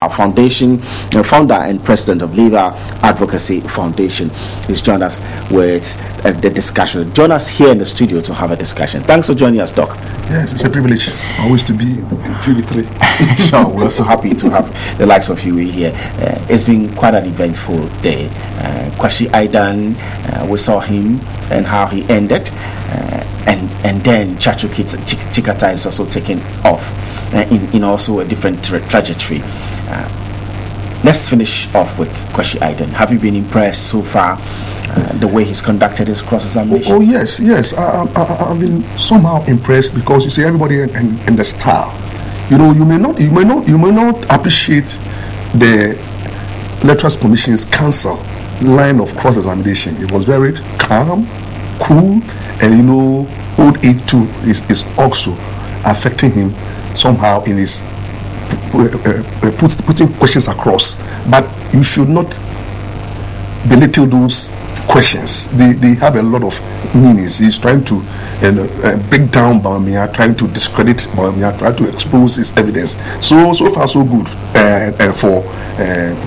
our foundation, founder and president of Legal Advocacy Foundation. He's joined us with the discussion. Join us here in the studio to have a discussion. Thanks for joining us, Doc. Yes, it's a privilege always to be in TV3. Sure, we're also happy to have the likes of you here. It's been quite an eventful day. Kwasi Aidan, we saw him and how he ended, and then Chachu Chikata is also taken off in also a different trajectory. Let's finish off with Kwasi Aidan. Have you been impressed so far the way he's conducted his cross-examination? Oh yes. I've been somehow impressed because you see everybody in the style. You know, you may not appreciate the Electoral Commission's counsel line of cross-examination. It was very calm, cool, and you know, old age too is also affecting him somehow in his putting questions across. But you should not belittle those questions. They have a lot of meanings. He's trying to break down Bawumia, trying to discredit Bawumia, trying to expose his evidence. So far so good for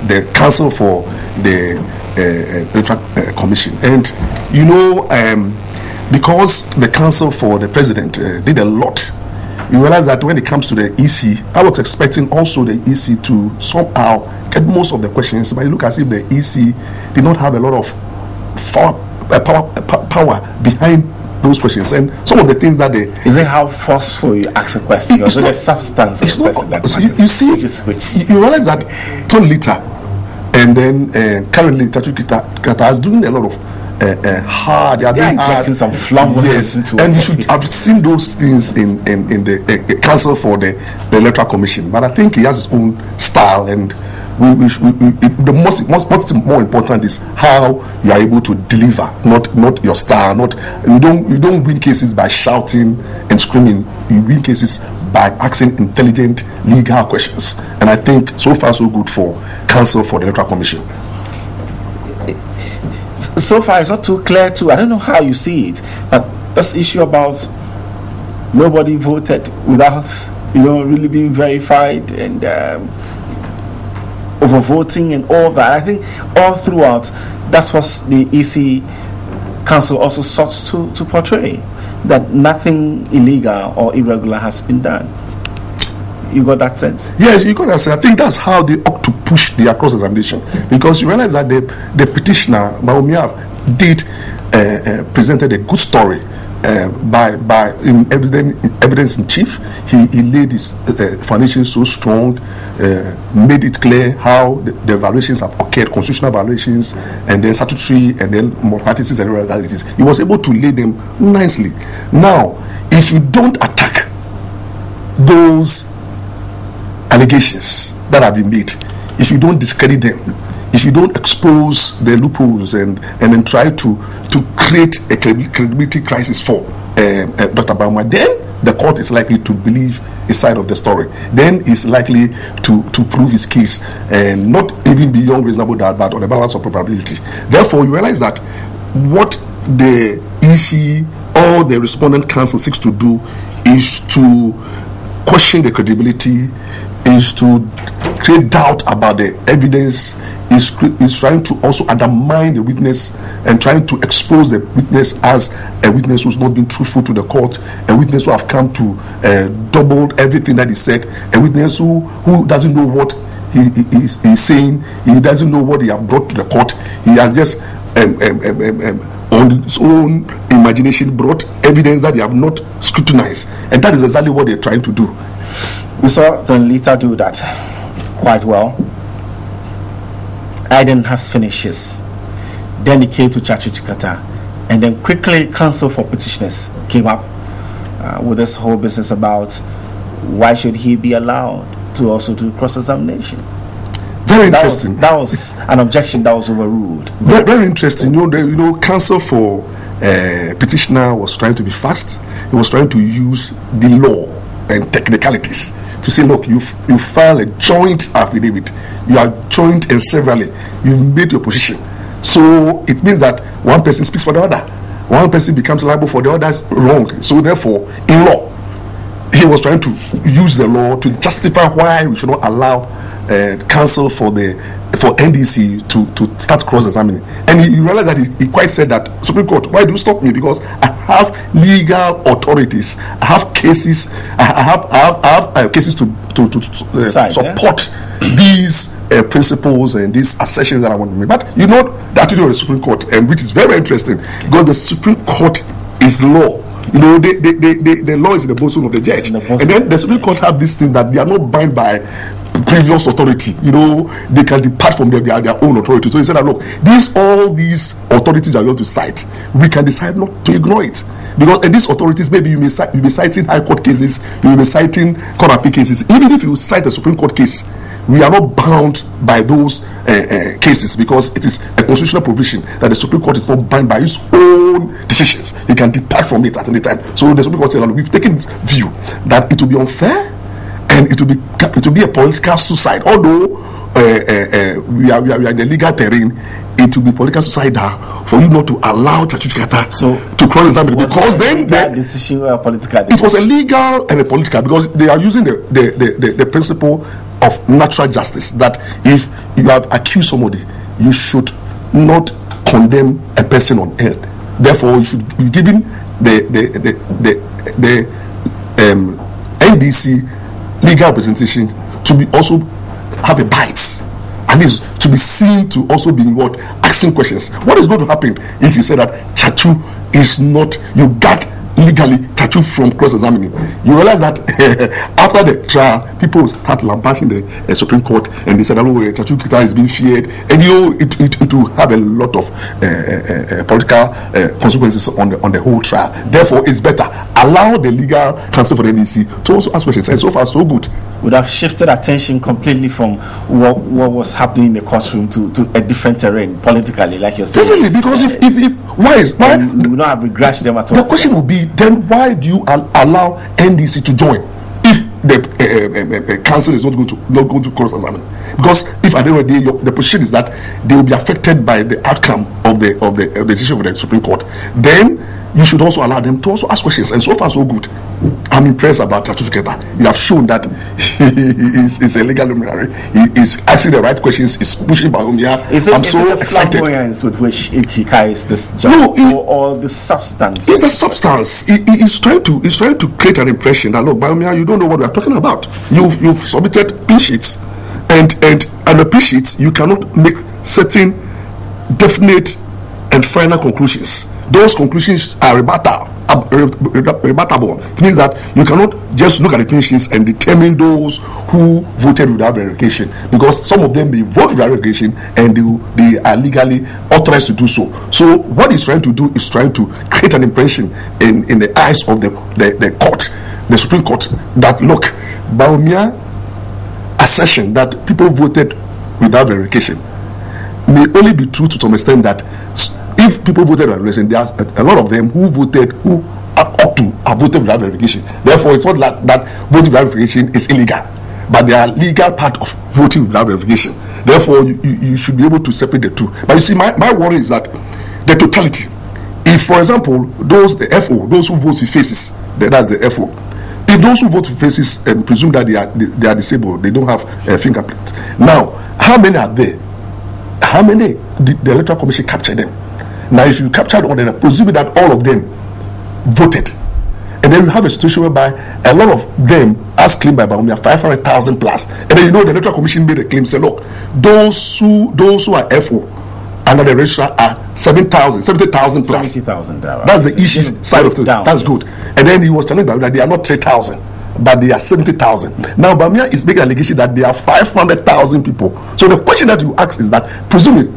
the counsel for the Electoral Commission. And you know, because the counsel for the president did a lot, you realize that when it comes to the EC, I was expecting also the EC to somehow get most of the questions, but you look as if the EC did not have a lot of power behind those questions. And some of the things that they... Is it how forceful you ask a question? Or the substance of the question that matters? You see, you realize that Ton Lita and then currently Chachu Chikata are doing a lot of hard. They are injecting some flamboyance into it. And you should have seen those things in the council for the Electoral Commission. But I think he has his own style, and what's more important is how you are able to deliver, not your style. You don't win cases by shouting and screaming. You win cases by asking intelligent legal questions. And I think so far so good for council for the Electoral Commission. So far it's not too clear too. I don't know how you see it, but this issue about nobody voted without really being verified, and overvoting and all that, I think all throughout that's what the EC Council also sought to portray, that nothing illegal or irregular has been done. You got that sense? Yes, you got that sense. I think that's how they ought to push their cross-examination, because you realize that the petitioner Bawumia presented a good story by in evidence in chief. He laid his foundation so strong, made it clear how the violations have occurred, constitutional violations, and then statutory, and then malpractices and irregularities. He was able to lay them nicely. Now, if you don't attack those allegations that have been made, if you don't discredit them, if you don't expose the loopholes and then try to create a credibility crisis for Dr. Bawumia, then the court is likely to believe his side of the story. Then he's likely to prove his case, and not even beyond reasonable doubt, but on the balance of probability. Therefore, you realize that what the EC or the respondent counsel seeks to do is to question the credibility, is to create doubt about the evidence, is trying to also undermine the witness and trying to expose the witness as a witness who's not been truthful to the court, a witness who have come to double everything that he said, a witness who doesn't know what he's saying, he doesn't know what he have brought to the court. He has just on his own imagination brought evidence that they have not scrutinized, and that is exactly what they're trying to do. We saw Ton Lita do that quite well. Aidan has finished his. Then he came to Chachu Chikata, and then quickly counsel for petitioners came up with this whole business about why should he be allowed to also do cross-examination. Very interesting. That was an objection that was overruled. Very interesting. Counsel for petitioner was trying to be fast. He was trying to use the law and technicalities to say, look, you file a joint affidavit, you are joint and severally, you've made your position. So it means that one person speaks for the other, one person becomes liable for the other's wrong. So therefore, in law, he was trying to use the law to justify why we should not allow counsel for NDC to start cross-examining, and he realized that he quite said that, Supreme Court, why do you stop me? Because I have legal authorities, I have cases, I have cases to support these principles and these assertions that I want to make. But you know the attitude of the Supreme Court, and which is very, very interesting, because the Supreme Court is law. You know, the law is in the bosom of the judge, and then the Supreme Court have this thing that they are not bound by previous authority. You know, they can depart from their own authority. So he said that, look, all these authorities are going to cite, we can decide not to ignore it, because and these authorities, maybe you'll be citing high court cases, you'll be citing court appeal cases. Even if you cite a Supreme Court case, we are not bound by those cases, because it is a constitutional provision that the Supreme Court is not bound by its own decisions. It can depart from it at any time. So the Supreme Court said, we've taken this view that it will be unfair and it will be a political suicide. Although we are in the legal terrain, it will be political suicide for you not to allow Chachuchikata to cross-examine, because then decision or political decision? It was a legal and a political, because they are using the principle of natural justice, that if you have accused somebody, you should not condemn a person on earth. Therefore, you should be given the NDC legal representation to be also have a bite, and is to be seen to also be asking questions. What is going to happen if you say that Chachu is not, you gag legally Chachu from cross-examining? You realize that after the trial, people will start lambasting the Supreme Court, and they said, Chachu Kita is being feared, and it will have a lot of political consequences on the whole trial. Therefore, it's better allow the legal counsel for the NDC to also ask questions, and so far so good. Would have shifted attention completely from what was happening in the courtroom to a different terrain politically, like you're saying. Definitely, because why we would not have begrudged them at all. The question would be, then why do you allow NDC to join if the council is not going to cross-examine? Because if at the end of the day the position is that they will be affected by the outcome of the decision of the Supreme Court, then you should also allow them to also ask questions. And so far so good. I'm impressed about Chachu Keta. You have shown that he is a legal luminary. He is asking the right questions. He's pushing Bawumia. I'm so excited. Flamboyance with which he carries this job, or the substance? It's the substance. He's trying to create an impression that, look, Bawumia, you don't know what we are talking about. You've submitted P sheets, and the P sheets you cannot make certain definite and final conclusions. Those conclusions are rebuttable. It means that you cannot just look at the pensions and determine those who voted without verification, because some of them may vote without verification and they are legally authorized to do so. So what he's trying to do is trying to create an impression in the eyes of the court, the Supreme Court, that, look, Bawumia assertion that people voted without verification may only be true to some extent, that if people voted without verification, there are a lot of them who are up to have voted without verification. Therefore, it's not like that voting without verification is illegal, but they are legal part of voting without verification. Therefore, you should be able to separate the two. But you see, my worry is that the totality. If, for example, those who vote with faces, that's the FO. If those who vote with faces and presume that they are disabled, they don't have a fingerprint. Now, how many are there? How many did the Electoral Commission capture them? Now, if you captured all of them, presuming that all of them voted, and then you have a situation whereby a lot of them, as claimed by Bawumia, 500,000 plus, and then the Electoral Commission made a claim, say, look, those who are FO under the registrar are 70,000 plus. 70,000. That's the issue side of it. That's good. And then he was telling Bawumia that they are not 3,000. But they are 70,000. Now, Bawumia is making an allegation that there are 500,000 people. So the question that you ask is that, presumably,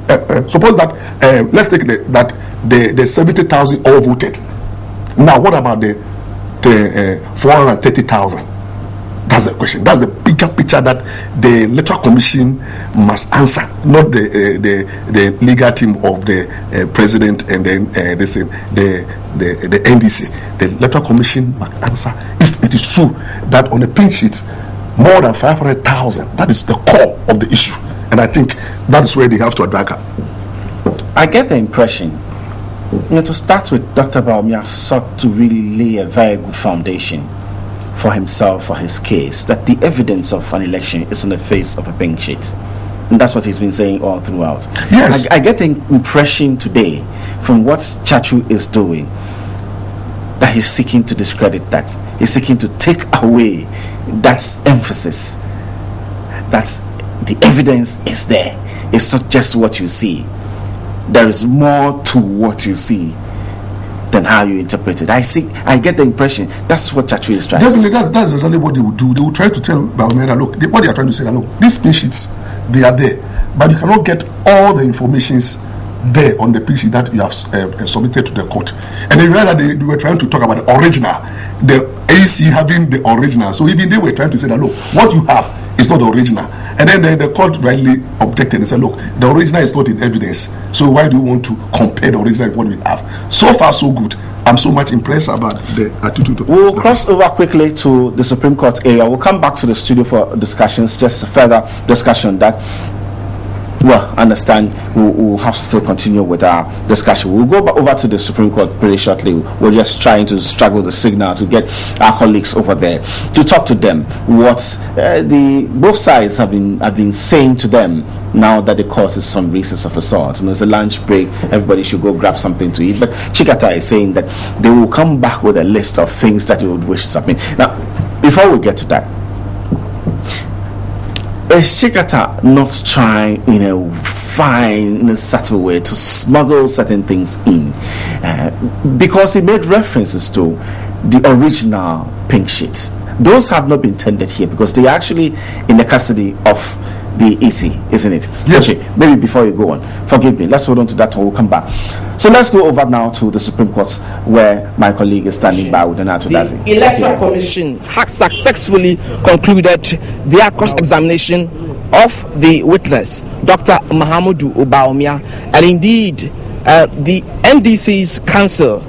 suppose that, let's take the 70,000 all voted. Now, what about the 430,000? That's the question. That's the bigger picture that the Electoral Commission must answer, not the legal team of the president and then the NDC. The Electoral Commission must answer if it is true that on the pin sheet more than 500,000. That is the core of the issue, and I think that is where they have to address it. I get the impression, to start with, Dr. Bawumia sought to really lay a very good foundation for himself, for his case, that the evidence of an election is on the face of a pink sheet. And that's what he's been saying all throughout. Yes. I get the impression today from what Chachu is doing that he's seeking to discredit that. He's seeking to take away that emphasis. That the evidence is there. It's not just what you see. There is more to what you see than how you interpret it. I get the impression that's what Chachu is trying Definitely, that's exactly what they would do. They will try to tell Baumeda, look, what they are trying to say, look, these pink sheets, they are there, but you cannot get all the informations there on the PC that you have submitted to the court. And then you realize that they were trying to talk about the original, the AC having the original. So even they were trying to say that, look, what you have is not the original. And then the court rightly objected and said, look, the original is not in evidence. So why do you want to compare the original with what we have? So far, so good. I'm so much impressed about the attitude. We'll cross over quickly to the Supreme Court area. We'll come back to the studio for discussions, just a further discussion that, well, understand we'll have to still continue with our discussion. We'll go over to the Supreme Court pretty shortly. We're just trying to struggle the signal to get our colleagues over there to talk to them what both sides have been saying to them now that the court is some recess of assault. And there's a lunch break, everybody should go grab something to eat. But Chikata is saying that they will come back with a list of things that they would wish to submit. Now, before we get to that, is Chikata not trying in a fine, in a subtle way to smuggle certain things in? Because he made references to the original pink sheets. Those have not been tendered here because they are actually in the custody of the EC, isn't it? Yes. Okay, maybe before you go on, forgive me, let's hold on to that and we'll come back. So let's go over now to the Supreme Court where my colleague is standing by with Donato Dazi. The Electoral Commission has successfully concluded their cross-examination of the witness, Dr. Mahamudu Obaomia, and indeed the NDC's counsel,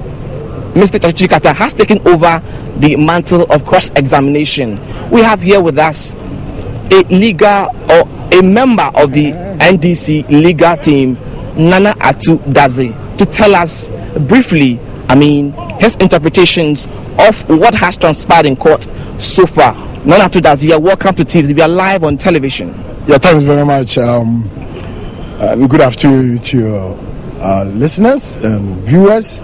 Mr. Chikata, has taken over the mantle of cross-examination. We have here with us a legal or a member of the NDC legal team, Nana Atu Daze, to tell us briefly, his interpretations of what has transpired in court so far. Nana Atu Daze, welcome to TV. We are live on television. Yeah, thanks very much. And good afternoon to your listeners and viewers.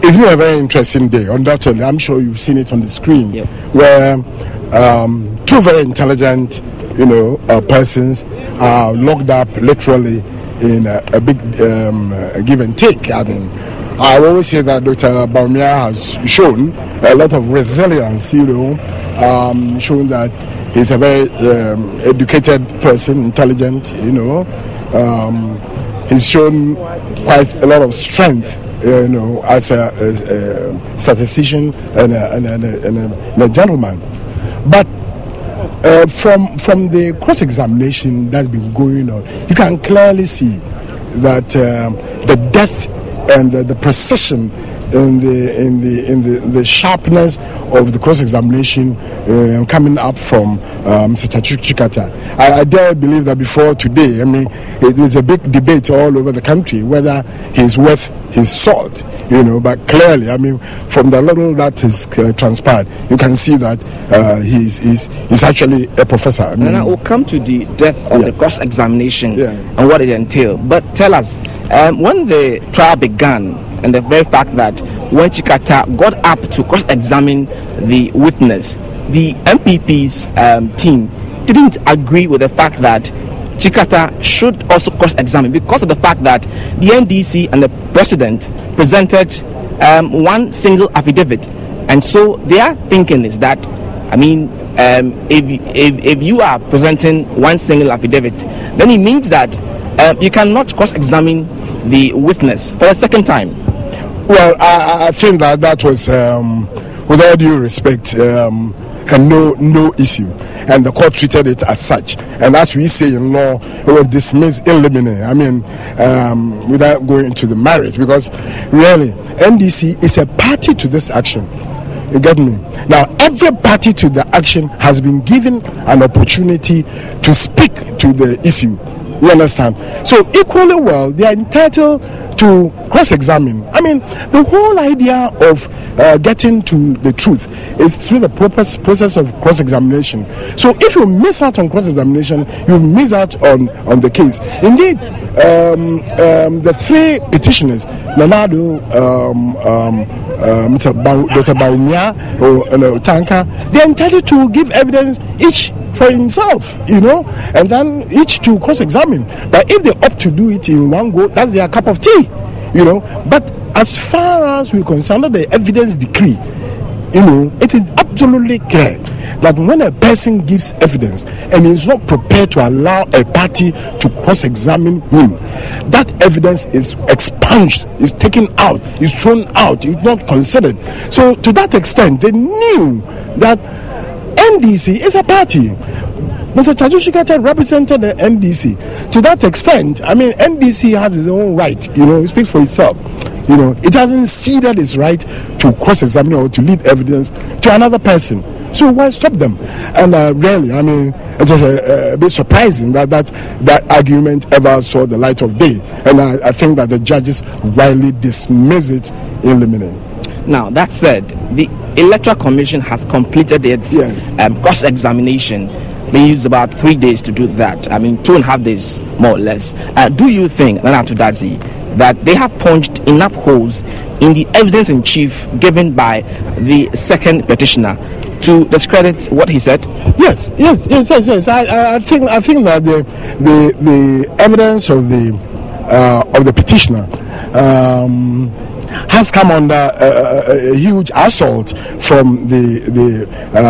It's been a very interesting day, undoubtedly. I'm sure you've seen it on the screen, yep. Where two very intelligent, persons are locked up literally in a big give and take. I always say that Dr. Baumia has shown a lot of resilience, showing that he's a very educated person, intelligent, he's shown quite a lot of strength, as a statistician and a gentleman. But from the cross-examination that's been going on, you can clearly see that the depth and the precision in the sharpness of the cross-examination coming up from Mr. Chikata. I dare believe that before today, it was a big debate all over the country whether he's worth his salt, but clearly, from the little that has transpired, you can see that he's actually a professor. And I will come to the depth of the cross-examination and what it entailed. But tell us, when the trial began, and the very fact that when Chikata got up to cross-examine the witness, the MPP's team didn't agree with the fact that Chikata should also cross-examine because of the fact that the NDC and the president presented one single affidavit. And so their thinking is that, if you are presenting one single affidavit, then it means that you cannot cross-examine the witness for a second time. Well, I think that was, with all due respect, and no issue, and the court treated it as such. And as we say in law, it was dismissed in limine. Without going into the merits, because really NDC is a party to this action. You get me? Now, every party to the action has been given an opportunity to speak to the issue. You understand? So equally well, they are entitled to cross-examine. I mean, the whole idea of getting to the truth is through the process of cross-examination. So if you miss out on cross-examination, you miss out on the case. Indeed, the three petitioners, Nanado, Dr. Baumia, Tanka, they're entitled to give evidence each for himself, and then each to cross-examine. But if they opt to do it in one go, that's their cup of tea, But as far as we're concerned, the evidence decree, it is absolutely clear that when a person gives evidence and is not prepared to allow a party to cross-examine him, that evidence is expunged, is taken out, is thrown out, is not considered. So to that extent, they knew that NDC is a party. Mr. Chajushikata represented the NDC. To that extent, I mean, NDC has its own right, it speaks for itself. It hasn't ceded its right to cross-examine or to lead evidence to another person. So why stop them? And really, I mean, it's just a bit surprising that argument ever saw the light of day. And I think that the judges widely dismiss it in limine. Now, that said, the Electoral Commission has completed its cross-examination. They used about 3 days to do that. I mean, 2.5 days, more or less. Do you think, Nana Tudazi, that they have punched enough holes in the evidence in chief given by the second petitioner to discredit what he said? Yes. I think that the evidence of the petitioner has come under a huge assault from the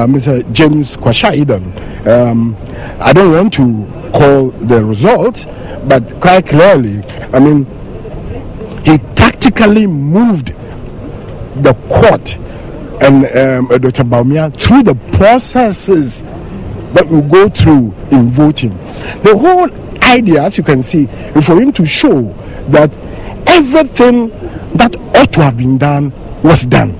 Mr. James Kwashaidan. I don't want to call the result, but quite clearly, I mean, he tactically moved the court and Dr. Baumia through the processes that we go through in voting. The whole idea, as you can see, is for him to show that everything that ought to have been done was done,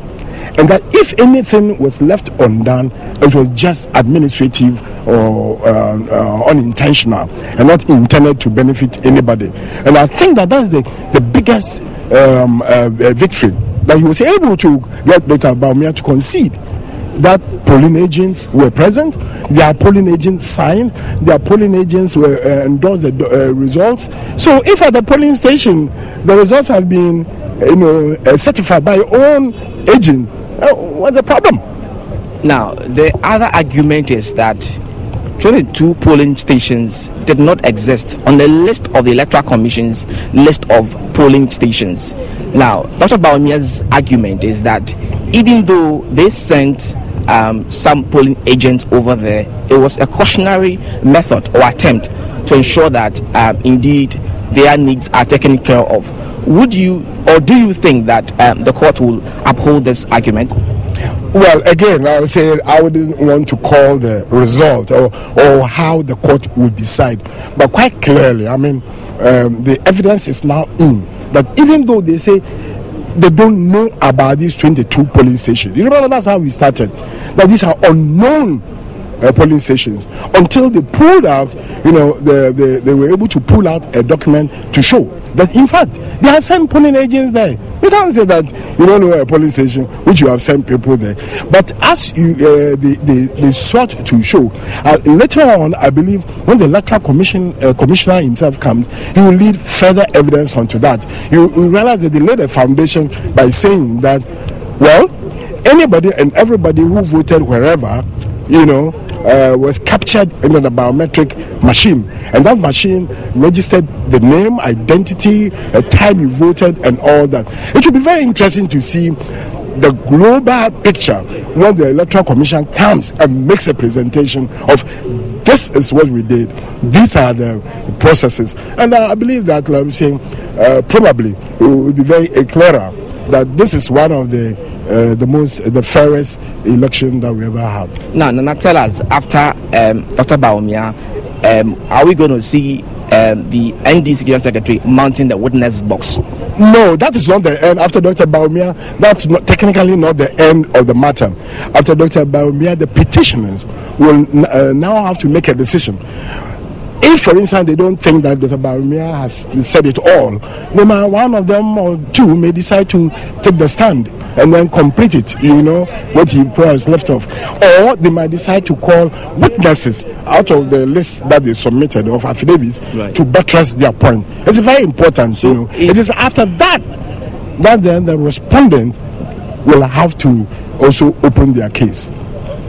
and that if anything was left undone, it was just administrative or unintentional and not intended to benefit anybody. And I think that that's the biggest victory, that he was able to get Dr. Baumia to concede that polling agents were present, their polling agents signed, their polling agents were endorsed the results. So if at the polling station the results have been certified by your own agent, what's the problem? Now, the other argument is that 22 polling stations did not exist on the list of the Electoral Commission's list of polling stations. Now, Dr. Baumia's argument is that even though they sent some polling agents over there, it was a cautionary method or attempt to ensure that indeed their needs are taken care of. Would you, or do you think that the court will uphold this argument? Well, again, I would say I wouldn't want to call the result or how the court would decide. But quite clearly, I mean, the evidence is now in that even though they say they don't know about these 22 polling stations, you remember that's how we started, that these are unknown polling stations until they pulled out, they were able to pull out a document to show that in fact they have sent polling agents there. You can't say that you don't know a polling station which you have sent people there. But as they sought to show later on, I believe when the Electoral Commissioner himself comes, he will lead further evidence onto that. You realize that they laid a foundation by saying that, well, anybody and everybody who voted wherever, was captured in the biometric machine, and that machine registered the name, identity, the time you voted, and all that. It will be very interesting to see the global picture when the Electoral Commission comes and makes a presentation of this is what we did, these are the processes, and I believe that, like I'm saying, probably it will be very clearer that this is one of the fairest election that we ever had. Now, Nana, tell us, after Dr. Baumia, are we going to see the NDC General Secretary mounting the witness box? No, that is not the end. After Dr. Baumia, that's technically not the end of the matter. After Dr. Baumia, the petitioners will now have to make a decision. if, for instance, they don't think that Dr. Bawumia has said it all, then one of them or two may decide to take the stand and then complete it, what he has left off. Or they might decide to call witnesses out of the list that they submitted of affidavits to buttress their point. It's very important, so it is after that then the respondent will have to also open their case.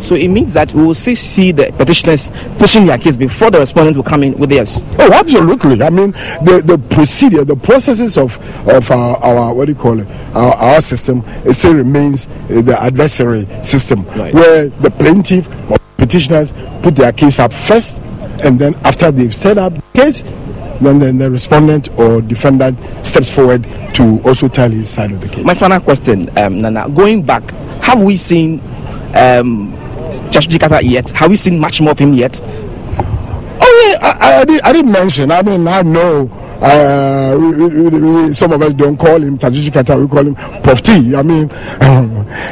So it means that we will see the petitioners finishing their case before the respondents will come in with theirs. Oh, absolutely. I mean, the procedure, the processes of our what do you call it? Our system, it still remains the adversary system, where the plaintiff or petitioners put their case up first, and then after they've set up the case, then the respondent or defendant steps forward to also tell his side of the case. My final question, Nana, going back, have we seen Judge Chikata yet? Have we seen much more of him yet? Oh yeah, I didn't mention. I mean, I know some of us don't call him Judge Chikata, we call him Prof T. I mean,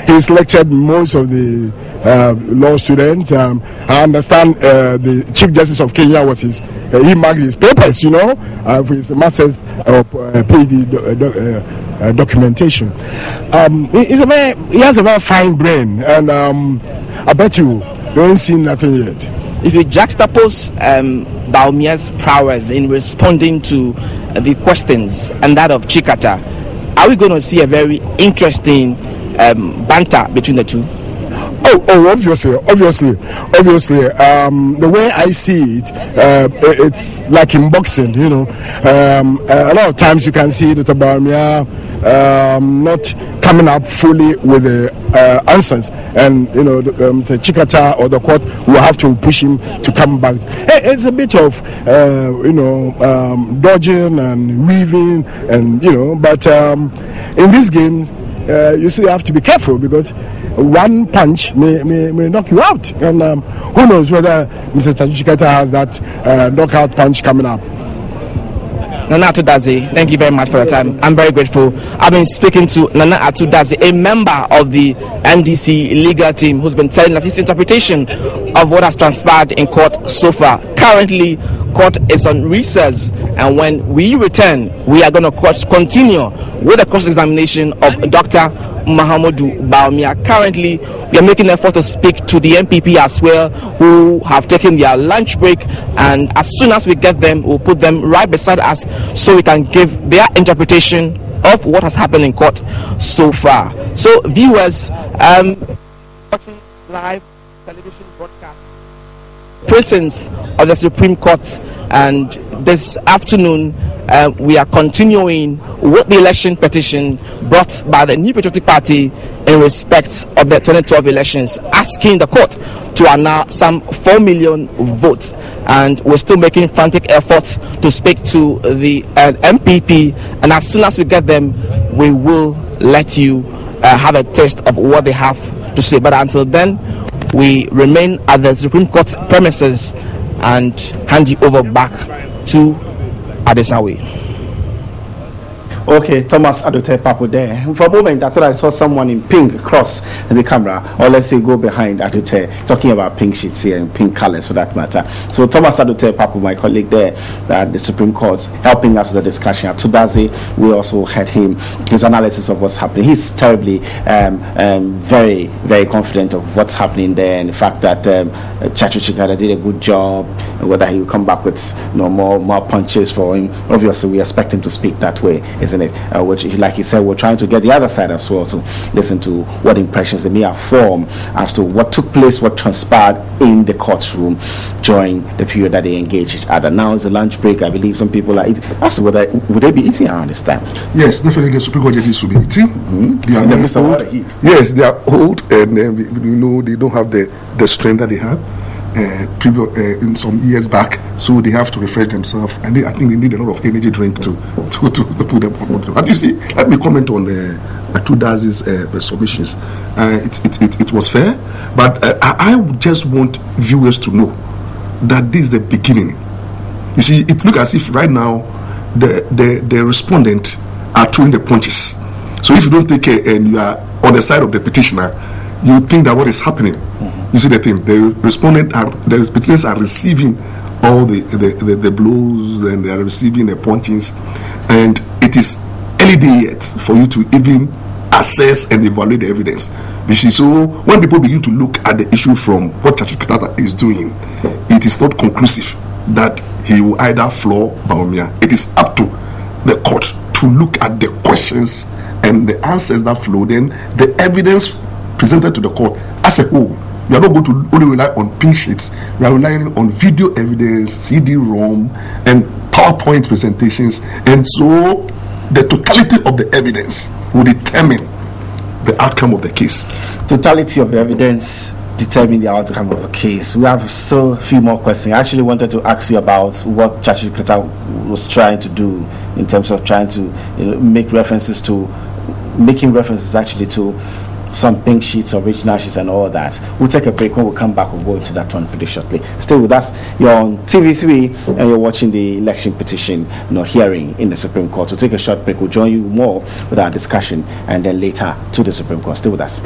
he's lectured most of the law students. I understand the Chief Justice of Kenya was he marked his papers, for his master's PhD documentation. He has a very fine brain, and I bet you don't see nothing yet. If you juxtapose Bawumia's prowess in responding to the questions and that of Chikata, are we going to see a very interesting banter between the two? Oh, obviously. The way I see it, it's like in boxing, a lot of times you can see Dr. Bawumia not coming up fully with the answers, and the Chikata or the court will have to push him to come back. It's a bit of dodging and weaving, and but in this game you still have to be careful, because one punch may knock you out, and who knows whether Mr. Chikata has that knockout punch coming up. Nana Atudaze, thank you very much for your time. I'm very grateful. I've been speaking to Nana Atudaze, a member of the NDC legal team, who's been telling us his interpretation of what has transpired in court so far. Currently, court is on recess, and when we return, we are going to continue with the cross-examination of Dr. Mahamudu Bawumia. Currently, we are making an effort to speak to the MPP as well, who have taken their lunch break, and as soon as we get them, we'll put them right beside us so we can give their interpretation of what has happened in court so far. So, viewers, watching live television broadcast presence of the Supreme Court, and this afternoon we are continuing with the election petition brought by the New Patriotic Party in respect of the 2012 elections, asking the court to allow some 4 million votes, and we're still making frantic efforts to speak to the MPP, and as soon as we get them, we will let you have a taste of what they have to say. But until then, we remain at the Supreme Court premises and hand you over back to Adesawe. Okay, Thomas Adote Papo there. For a moment, I thought I saw someone in pink cross the camera, or let's say go behind Adote, talking about pink sheets here and pink colors for that matter. So Thomas Adote Papo, my colleague there at the Supreme Court, helping us with the discussion. At Tudazi, we also had his analysis of what's happening. He's terribly, very, very confident of what's happening there, and the fact that Chacho Chikata did a good job. Whether he will come back with more punches for him, obviously we expect him to speak that way, isn't it? Which, like he said, we're trying to get the other side as well to listen to what impressions they may have formed as to what took place, what transpired in the courtroom during the period that they engaged each other. Now it's a lunch break. I believe some people are eating. Ask whether would they be eating around this time? Yes, definitely. The Supreme Court judges will be eating. They are old. Yes, they are old, and they don't have the strength that they had in some years back, so they have to refresh themselves, and I think they need a lot of energy drink to put them on. And you see, let me comment on Atudazi's submissions. It was fair, but I just want viewers to know that this is the beginning. You see, it looks as if right now the respondent are throwing the punches. So if you don't take care and you are on the side of the petitioner, you think that what is happening. You see the thing, the petitioners are receiving all the blows, and they are receiving the punchings, and it is early day yet for you to even assess and evaluate the evidence. So when people begin to look at the issue from what Chachi Kitata is doing, it is not conclusive that he will either floor Bawumia. It is up to the court to look at the questions and the answers that flow, then the evidence presented to the court as a whole. We are not going to only rely on pink sheets. We are relying on video evidence, CD-ROM, and PowerPoint presentations. And so the totality of the evidence will determine the outcome of the case. Totality of the evidence determine the outcome of a case. We have so few more questions. I actually wanted to ask you about what Chachi Kitata was trying to do in terms of trying to making references actually to some pink sheets, original sheets, and all that. We'll take a break. When we come back, we'll go into that one pretty shortly. Stay with us. You're on TV3 and you're watching the election petition hearing in the Supreme Court. We'll take a short break. We'll join you more with our discussion and then later to the Supreme Court. Stay with us.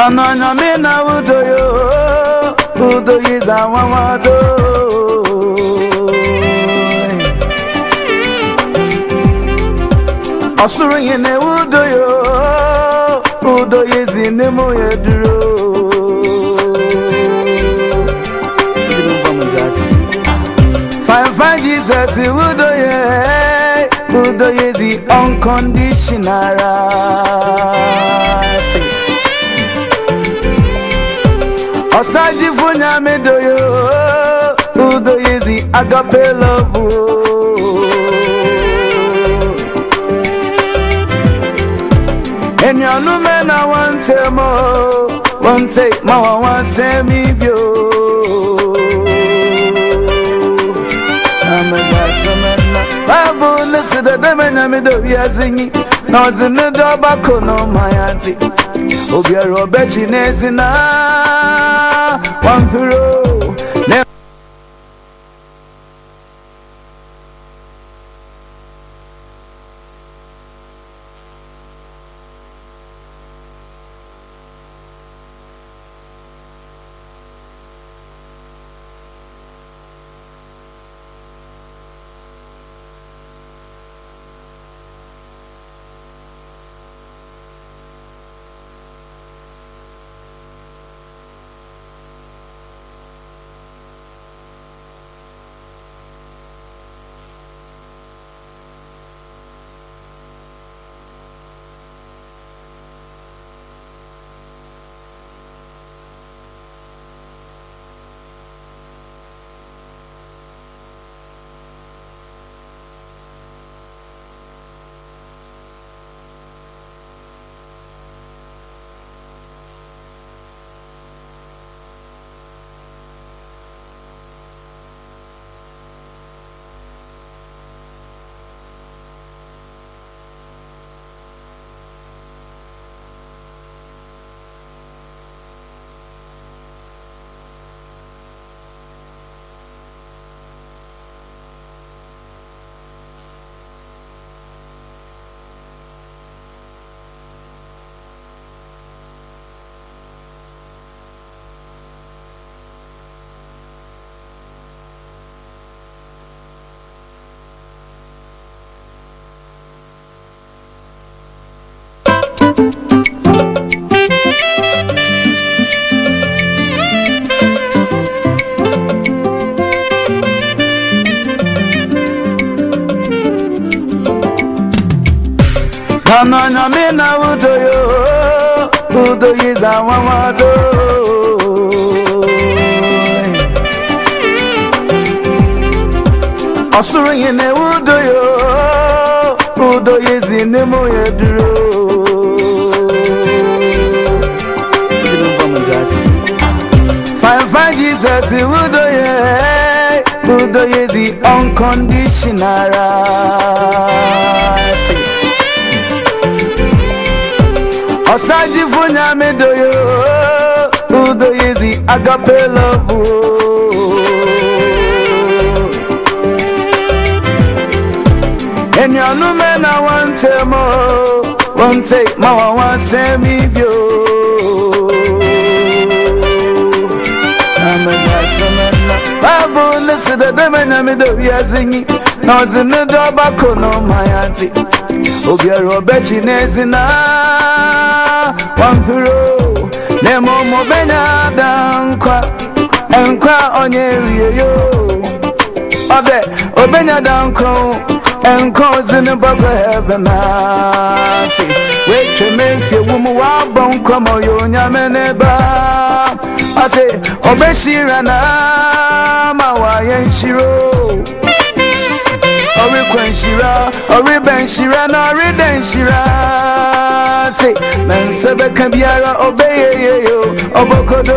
Ananya mina udo yiza wamado Osuru yene udo yizi nemo yeduro Fine Jesus udo yizi unconditional Osaji funya medoyo udo yizi agape love Enyanu mena wante mawa wanse mivyo Amega samena babu nesida demenya medoya zingi Nozine doba kono mayati Obiaro bechi nezina Wampiro Ananya mina udo yiza wamado Osuru yene udo yizi nemo yeduro Kasi Udoye the unconditional right. Osaji funya medoyo Udoye the agape love. And you know men I want to more. One take more, one say me view. I'm a gasman. Babu, listen to them and I'm a dobiazingi. Now it's in the tobacco, no my auntie. Obia Robertinez in one hero. Nemo Mobena Dankwa and cry on you. Obenya Dankwa. And causing the bug of heaven. Wait to make your woman wabon come on your yamaneba. I say, Obeshirana, Mawayan Shiro. Ori Quenshira, Ori Benshira, Ori Denshira. Man Sebe Cambiara, obey you, Obokodo.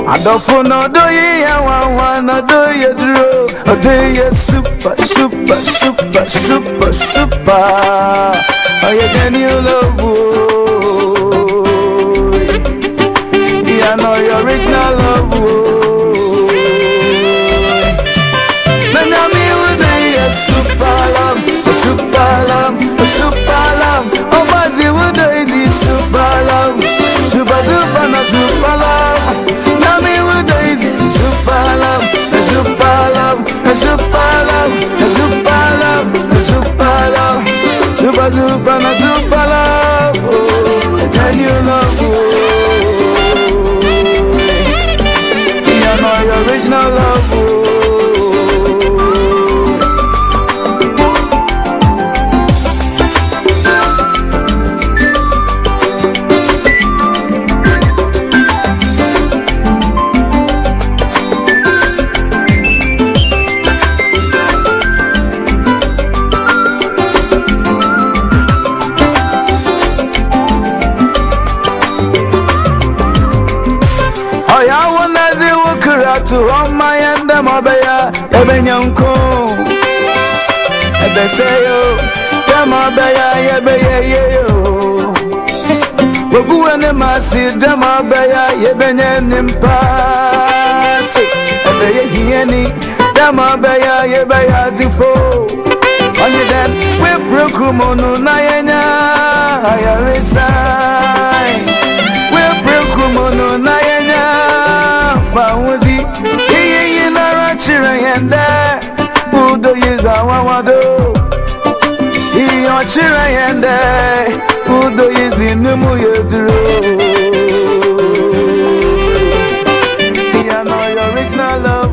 I don't for no do ye, I want to do you drew. A day super. Oh, you can you love I know your original love. Then I mean with me a super love. Oh, Bazzy would do the super love. Super love. Now me would do the super love. Super love. Oh, can you love? You know your original love. To on my end, the Mabaya, Ebenyanko, and they say, oh, the Mabaya, Yebaya, Wabu and the Masi, the Mabaya, Yebenyan Party, and the Yeni, the Mabaya, Yebaya Zifo. Only that we broke Rumono Nayana, I resign. We broke Rumono Nayana, found Chirayenda, Udo is our wado. He on Chirayenda, Udo is in the Muyadro. He know your original love.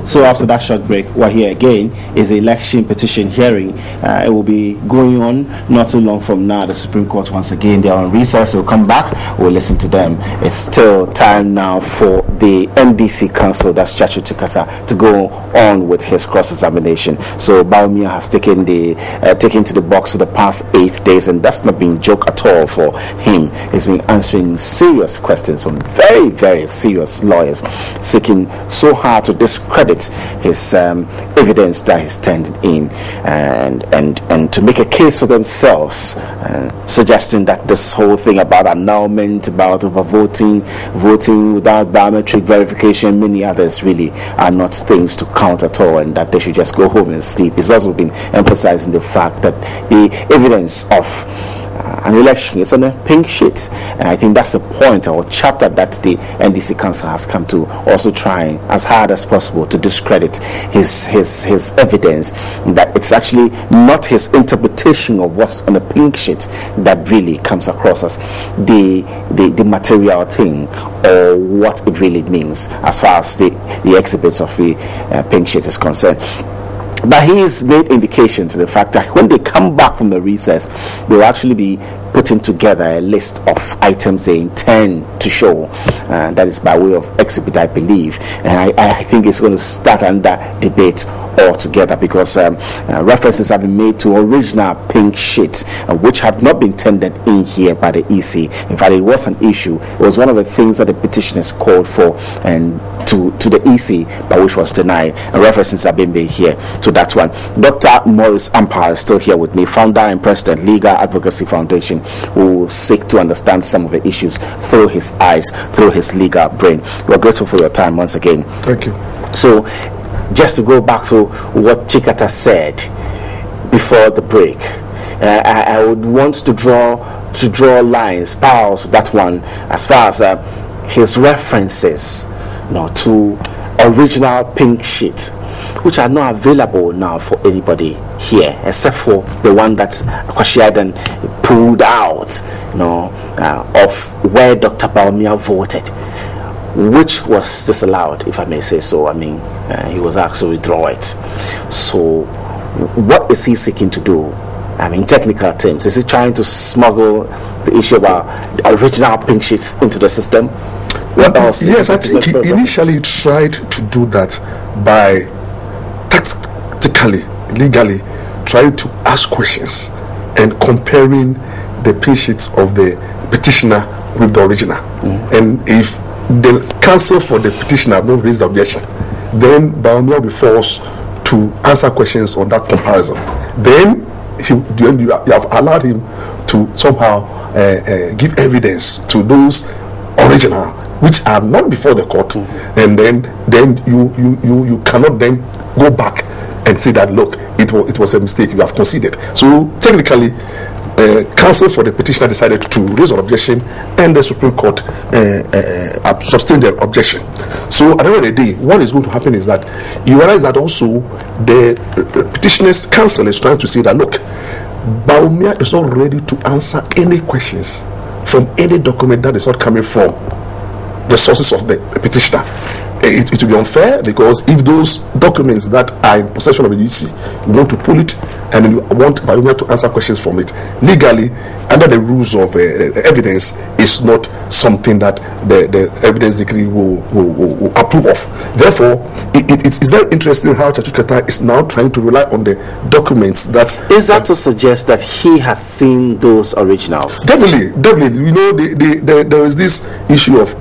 So after that short break, we're here again. Is the election petition hearing. It will be going on not too long from now. The Supreme Court, once again, they're on recess. We'll come back. We'll listen to them. It's still time now for the NDC Council, that's Chachu Tikata, to go on with his cross-examination. So Baumia has taken to the box for the past 8 days, and that's not been joke at all for him. He's been answering serious questions from very, very serious lawyers, seeking so hard to discredit his evidence that he's turned in, and to make a case for themselves, suggesting that this whole thing about annulment, about voting without biometric verification, many others really are not things to count at all, and that they should just go home and sleep. He's also been emphasizing the fact that the evidence of an election. It's on a pink sheet. And I think that's the point or chapter that the NDC Council has come to, also trying as hard as possible to discredit his evidence that it's actually not his interpretation of what's on a pink sheet that really comes across as the material thing, or what it really means as far as the exhibits of the pink sheet is concerned. But he's made indication to the fact that when they come back from the recess, they will actually be putting together a list of items they intend to show. That is by way of exhibit, I believe. And I think it's going to start under debate altogether, because references have been made to original pink sheets, which have not been tendered in here by the EC. In fact, it was an issue. It was one of the things that the petitioners called for and to the EC, but which was denied. And references have been made here to that one. Dr. Maurice Ampar is still here with me, founder and president, Legal Advocacy Foundation, who will seek to understand some of the issues through his eyes, through his legal brain. We're grateful for your time once again. Thank you. So, just to go back to what Chikata said before the break, I would want to draw lines, parallels with that one, as far as his references, to original pink sheets, which are not available now for anybody here, except for the one that Kwashiadan pulled out, of where Dr. Bawumia voted, which was disallowed, if I may say so. I mean, he was asked to withdraw it. So, what is he seeking to do? I mean, technical terms, is he trying to smuggle the issue about the original pink sheets into the system? What else? Yes, I think he initially tried to do that by tactically, legally, trying to ask questions and comparing the pink sheets of the petitioner with the original. And if the counsel for the petitioner not raised the objection, then Bawumia will be forced to answer questions on that comparison. Then you have allowed him to somehow give evidence to those original which are not before the court, and then you cannot then go back and say that, look, it was a mistake, you have conceded. So technically, counsel for the petitioner decided to raise an objection, and the Supreme Court sustained the objection. So at the end of the day, what is going to happen is that you realize that also the petitioner's counsel is trying to say that, look, Bawumia is not ready to answer any questions from any document that is not coming from the sources of the petitioner. It will be unfair, because if those documents that are in possession of the EC, you want to pull it and you want Bawumia to answer questions from it, legally, under the rules of evidence, is not something that the evidence degree will approve of. Therefore, it's very interesting how Chachukata is now trying to rely on the documents that... Is that to suggest that he has seen those originals? Definitely. There is this issue of...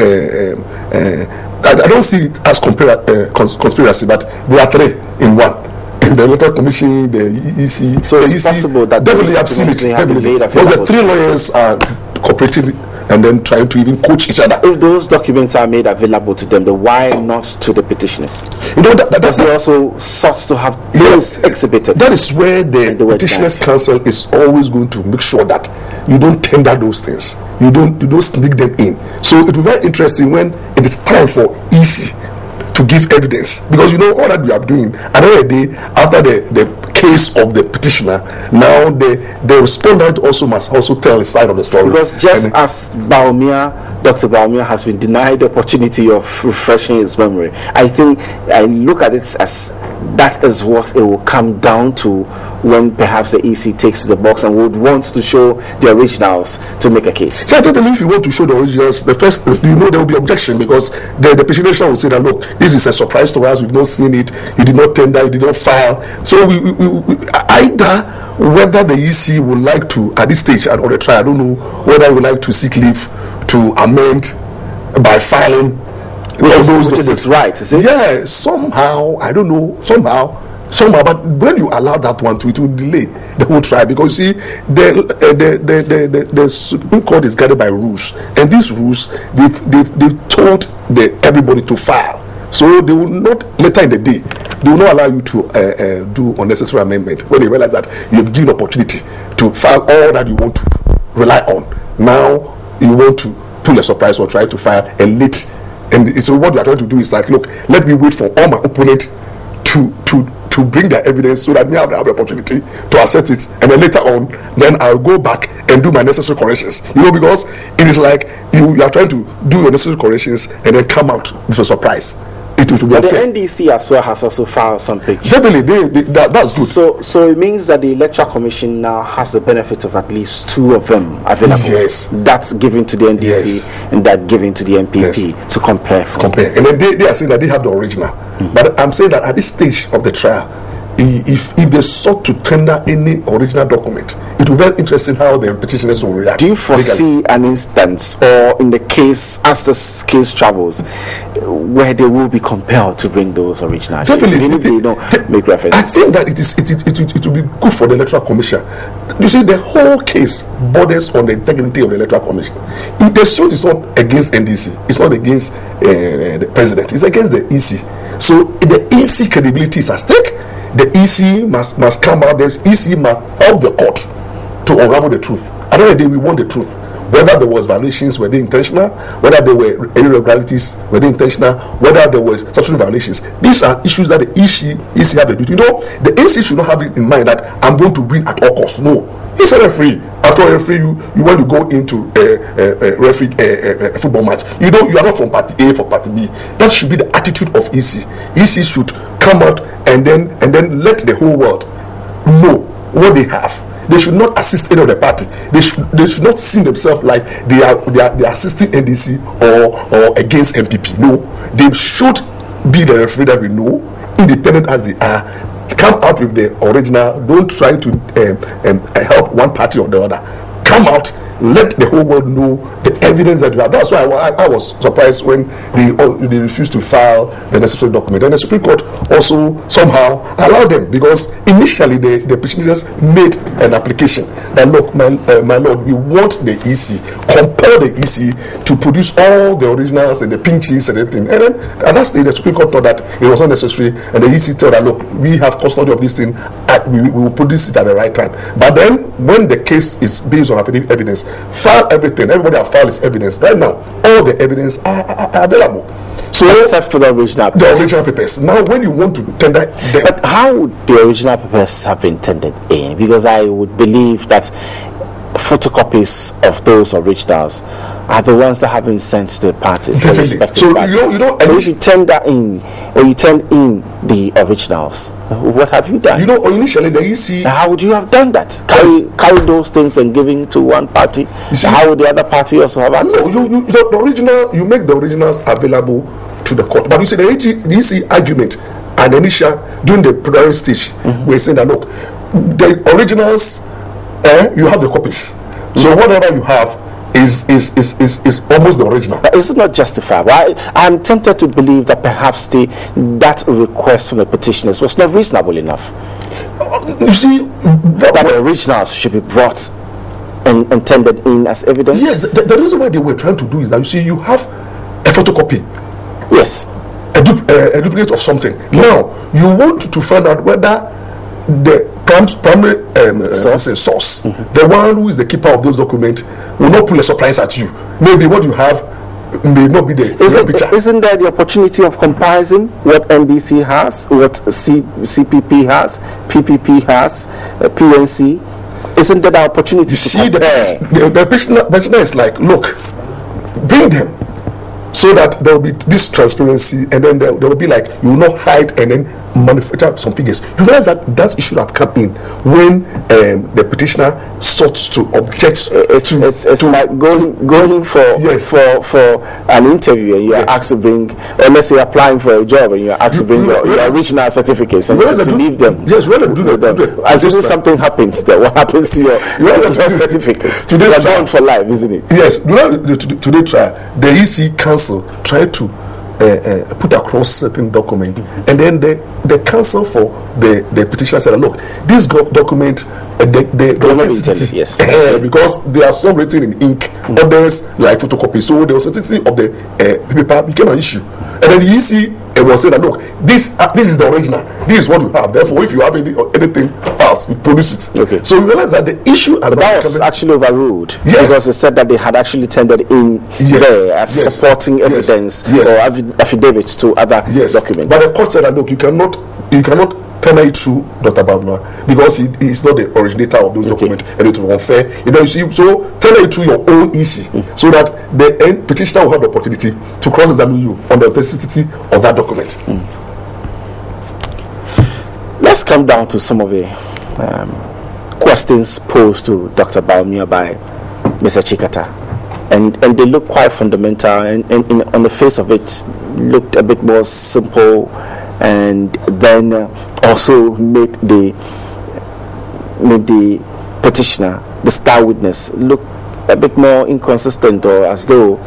I don't see it as conspiracy, but there are three in one. The Electoral Commission, the EC. So it's possible that definitely have seen it. Well, the three lawyers are cooperating and then trying to even coach each other. If those documents are made available to them, then why not to the petitioners? That they also sought to have those exhibited. That is where the petitioners' counsel is always going to make sure that you don't tender those things. You don't sneak them in. So it will be very interesting when it is time for EC to give evidence, because all that we are doing at the end of the day, after the case of the petitioner, now the respondent also must also tell his side of the story. Because just as Dr. Bawumia has been denied the opportunity of refreshing his memory, I think I look at it as that is what it will come down to when perhaps the EC takes to the box and would want to show the originals to make a case. So I think if you want to show the originals, the first, there will be objection, because the petitioner will say that, look, this is a surprise to us, we've not seen it, you did not tender, you did not file. So we either whether the EC would like to, at this stage or the trial, I don't know whether we would like to seek leave to amend by filing. Which is right, is it? Yeah, somehow, I don't know, somehow, but when you allow that one to, it will delay the whole trial, because you see, the Supreme Court is guided by rules, and these rules, they've told everybody to file. So they will not, later in the day, they will not allow you to do unnecessary amendment when they realize that you have given opportunity to file all that you want to. rely on. Now you want to pull a surprise or try to file a late. And so what you are trying to do is like, look, let me wait for all my opponent to bring their evidence so that me have the opportunity to accept it, and then later on, then I'll go back and do my necessary corrections. Because it is like you are trying to do your necessary corrections and then come out with a surprise. It will be unfair. The NDC as well has also filed some pictures. Definitely, that's good. So it means that the Electoral Commission now has the benefit of at least 2 of them available. Yes. That's given to the NDC and that given to the MPP to compare. And then they are saying that they have the original. But I'm saying that at this stage of the trial, if they sought to tender any original document, it will be very interesting how the petitioners will react. Do you foresee an instance, or in the case, as this case travels, where they will be compelled to bring those originals? Definitely. They don't make reference. I think that it will be good for the Electoral Commission. You see, the whole case borders on the integrity of the Electoral Commission. If the suit is not against NDC, it's not against the president, it's against the EC. So the EC credibility is at stake. The EC must come out. The EC must help the court to unravel the truth. At the end of the day, we want the truth. Whether there was violations, were they intentional? Whether there were irregularities, were they intentional? Whether there was statutory violations. These are issues that the EC have the duty. The EC should not have it in mind that I'm going to win at all costs. No. He's a referee. After a referee, you want to go into a football match. You are not from party A for party B. That should be the attitude of EC. EC should come out and then let the whole world know what they have. They should not assist any of the party. They should not see themselves like they are assisting NDC or against MPP. No, they should be the referee that we know, independent as they are. Come out with the original. Don't try to help one party or the other. Come out. Let the whole world know the evidence that you have. That's why I was surprised when they refused to file the necessary document. And the Supreme Court also somehow allowed them, because initially the petitioners made an application that, look, my lord, we want the EC, compel the EC to produce all the originals and the pinches and everything. And then at that stage, the Supreme Court thought that it was unnecessary, and the EC told that, look, we have custody of this thing, we will produce it at the right time. But then when the case is based on evidence, file everything. Everybody has filed its evidence. Right now, all the evidence are available. So except for the original papers. The original papers. Now, when you want to tender them, but how would the original papers have been tendered in? Because I would believe that photocopies of those originals are the ones that have been sent to the parties. So if you tender in, or you turn in the originals, what have you done? Initially the EC. How would you have done that? Carry those things and giving to one party. How would the other party also have access? The original. You make the originals available to the court, but you see the EC argument and the initial during the preliminary stage, we're saying that, look, the originals, you have the copies. So whatever you have is almost the original. But is it not justifiable? I'm tempted to believe that perhaps that request from the petitioners was not reasonable enough. You see, that the originals should be brought and tendered in as evidence. Yes, the reason why they were trying to do is that, you see, you have a photocopy. Yes. A duplicate of something. Now, you want to find out whether the primary source, the one who is the keeper of those documents, will not pull a surprise at you. Maybe what you have may not be the picture. Isn't there the opportunity of comparison what NDC has, what CPP has, PPP has, PNC? Isn't there the opportunity to compare? The petitioner is like, look, bring them, so that there will be this transparency, and then there will be like, you will not hide and then manufacture some figures. You realize that issue have come in when the petitioner sought to object. It's like going for an interview, and you are asked to bring, or let's say applying for a job, and you are asked to bring your original certificates and to leave them. Yes, when do them. As soon as something happens there, what happens to your certificates? Today's trial for life, isn't it? Yes. Today trial, the EC Council tried to put across certain document, and then the counsel for the petitioner said, look, this document, because they are some written in ink, others like photocopy, so the authenticity of the paper became an issue. And then the EC it was said that look, this is the original. This is what you have. Therefore, if you have anything else, you produce it. Okay. So we realized that the issue at that was actually overruled. Yes. Because they said that they had actually tendered in there as supporting evidence or affidavits to other documents. But the court said that look, you cannot tender it through Dr. Bamwa because he is not the originator of those documents, and it will be unfair. You see, so tender it through your own EC so that the petitioner will have the opportunity to cross-examine you on the authenticity of that document. Let's come down to some of the questions posed to Dr. Bawumia by Mr. Chikata, and they look quite fundamental, and on the face of it looked a bit more simple, and then also made the petitioner, the star witness, look a bit more inconsistent, or as though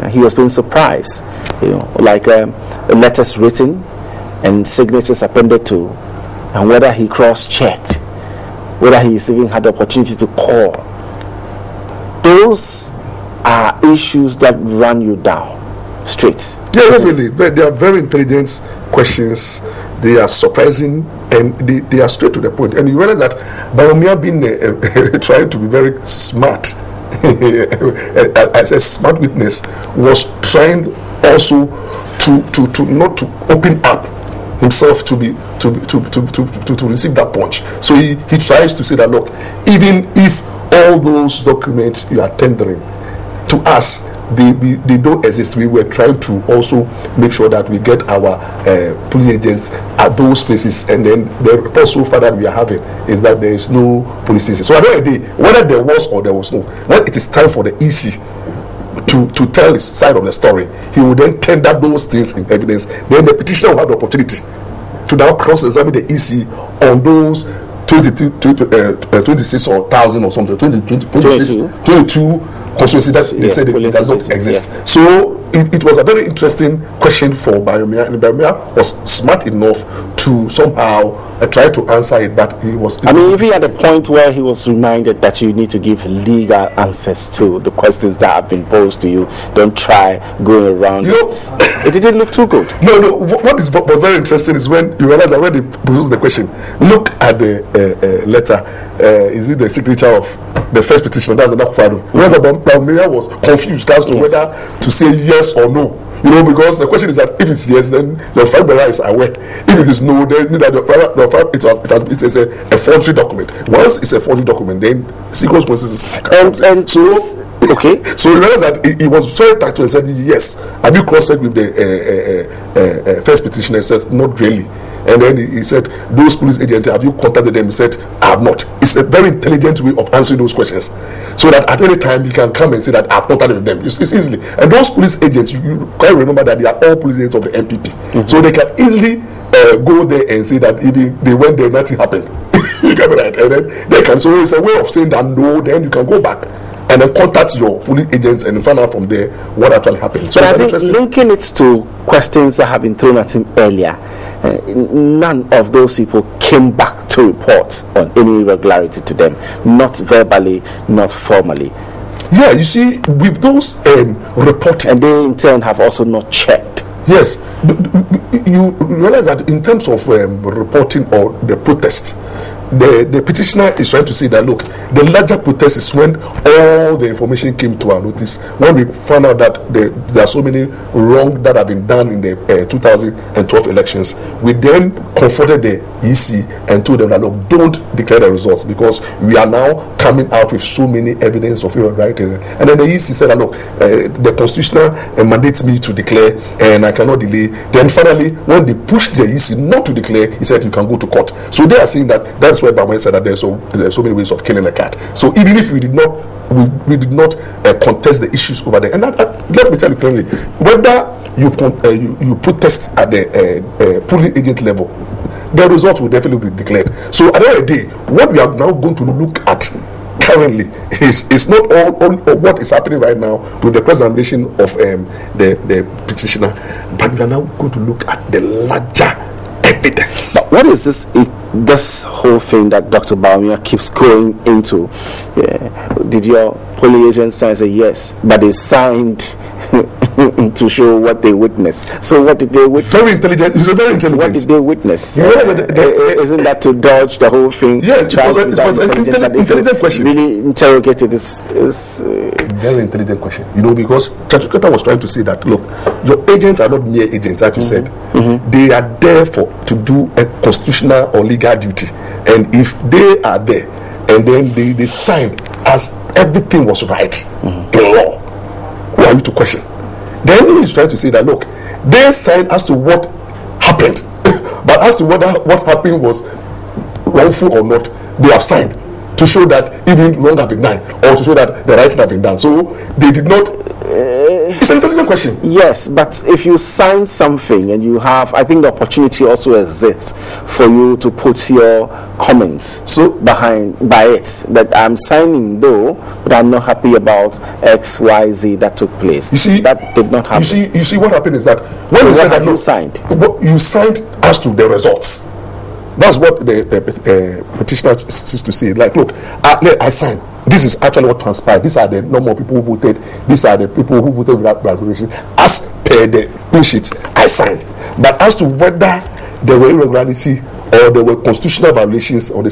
he was being surprised, like letters written and signatures appended to, and whether he cross-checked, whether he's even had the opportunity to call. Those are issues that run you down straight. Yeah, really. They are very intelligent questions. They are surprising, and they are straight to the point. And you realize that Bawumia being trying to be very smart as a smart witness, was trying also to not to open up himself to receive that punch. So he tries to say that look, even if all those documents you are tendering to us, they don't exist, we were trying to also make sure that we get our police agents at those places, and then the report so far that we are having is that there is no police station. So at the end of the day, whether there was or there was no, when it is time for the EC to tell his side of the story, he will then tender those things in evidence. Then the petitioner will have the opportunity to now cross-examine the EC on those 26 or 1,000 or something, 22 constituency that they said it does not exist. Yeah. So it was a very interesting question for Bawumia, and Bawumia was smart enough to somehow try to answer it, but he was... even at the point where he was reminded that you need to give legal answers to the questions that have been posed to you, don't try going around it didn't look too good. No, what is very interesting is when you realize that when they posed the question, look at the letter, is it the signature of the first petition? That's the Nakufado. Whether Bawumia was confused as to whether to say yes or no. Because the question is that if it's yes, then your friend Bella is aware. If it is no, then it means that it is a forgery document. Once it's a forgery document, then sequence consequences. And so okay. So you realize that he was very tactful and said yes. Have you cross-checked with the first petitioner? He said not really. And then he said, those police agents, have you contacted them? He said, I have not. It's a very intelligent way of answering those questions, so that at any time he can come and say that I've contacted them. It's easily. And those police agents, you quite remember that they are all police agents of the MPP. So they can easily go there and say that even they went there, nothing happened. You get me right? And then they can. So it's a way of saying that no, then you can go back and then contact your police agents and find out from there what actually happened. So I think linking it to questions that have been thrown at him earlier, none of those people came back to report on any irregularity to them, not verbally, not formally. Yeah, you see, with those reporting, and they in turn have also not checked. Yes, you realize that in terms of reporting or the protest, the petitioner is trying to say that look, the larger protest is when all the information came to our notice, when we found out that there are so many wrong that have been done in the 2012 elections. We then confronted the EC and told them that look, don't declare the results because we are now coming out with so many evidence of irregularity. And then the EC said that look, the constitutional mandates me to declare and I cannot delay. Then finally, when they pushed the EC not to declare, he said you can go to court. So they are saying that that's where Bawumia said that there's so many ways of killing a cat. So even if we did not contest the issues over there, and let me tell you clearly, whether you protest at the polling agent level, the result will definitely be declared. So at the end of the day, what we are now going to look at currently is not all what is happening right now with the presentation of the petitioner, but we are now going to look at the larger evidence. But what is this whole thing that Dr. Bawumia keeps going into? Did your polling agent sign? Say yes, but they signed to show what they witnessed. So what did they witness? Very intelligent. He's a very intelligent. What did they witness? Isn't that to dodge the whole thing? Yes, it was an intelligent question. Really interrogated this. Very intelligent question. Because Chachuketa was trying to say that, look, your agents are not mere agents, as you said. They are there to do a constitutional or legal duty. And if they are there and then they signed as everything was right in law, who are you to question? Then he is trying to say that, look, they signed as to what happened, but as to whether what happened was wrongful or not, they have signed to show that even wrong have been done, or to show that the right thing have been done. So they did not. It's an intelligent question. Yes, but if you sign something and you have, I think the opportunity also exists for you to put your comments by it, that I'm signing though, but I'm not happy about X, Y, Z that took place. You see, that did not happen. You see what happened is that when you said that you signed, you signed as to the results. That's what the petitioner seems to say. Like, look, I signed. This is actually what transpired. These are the normal people who voted. These are the people who voted without regulation. As per the bullshit, I signed. But as to whether there were irregularity or there were constitutional violations, or the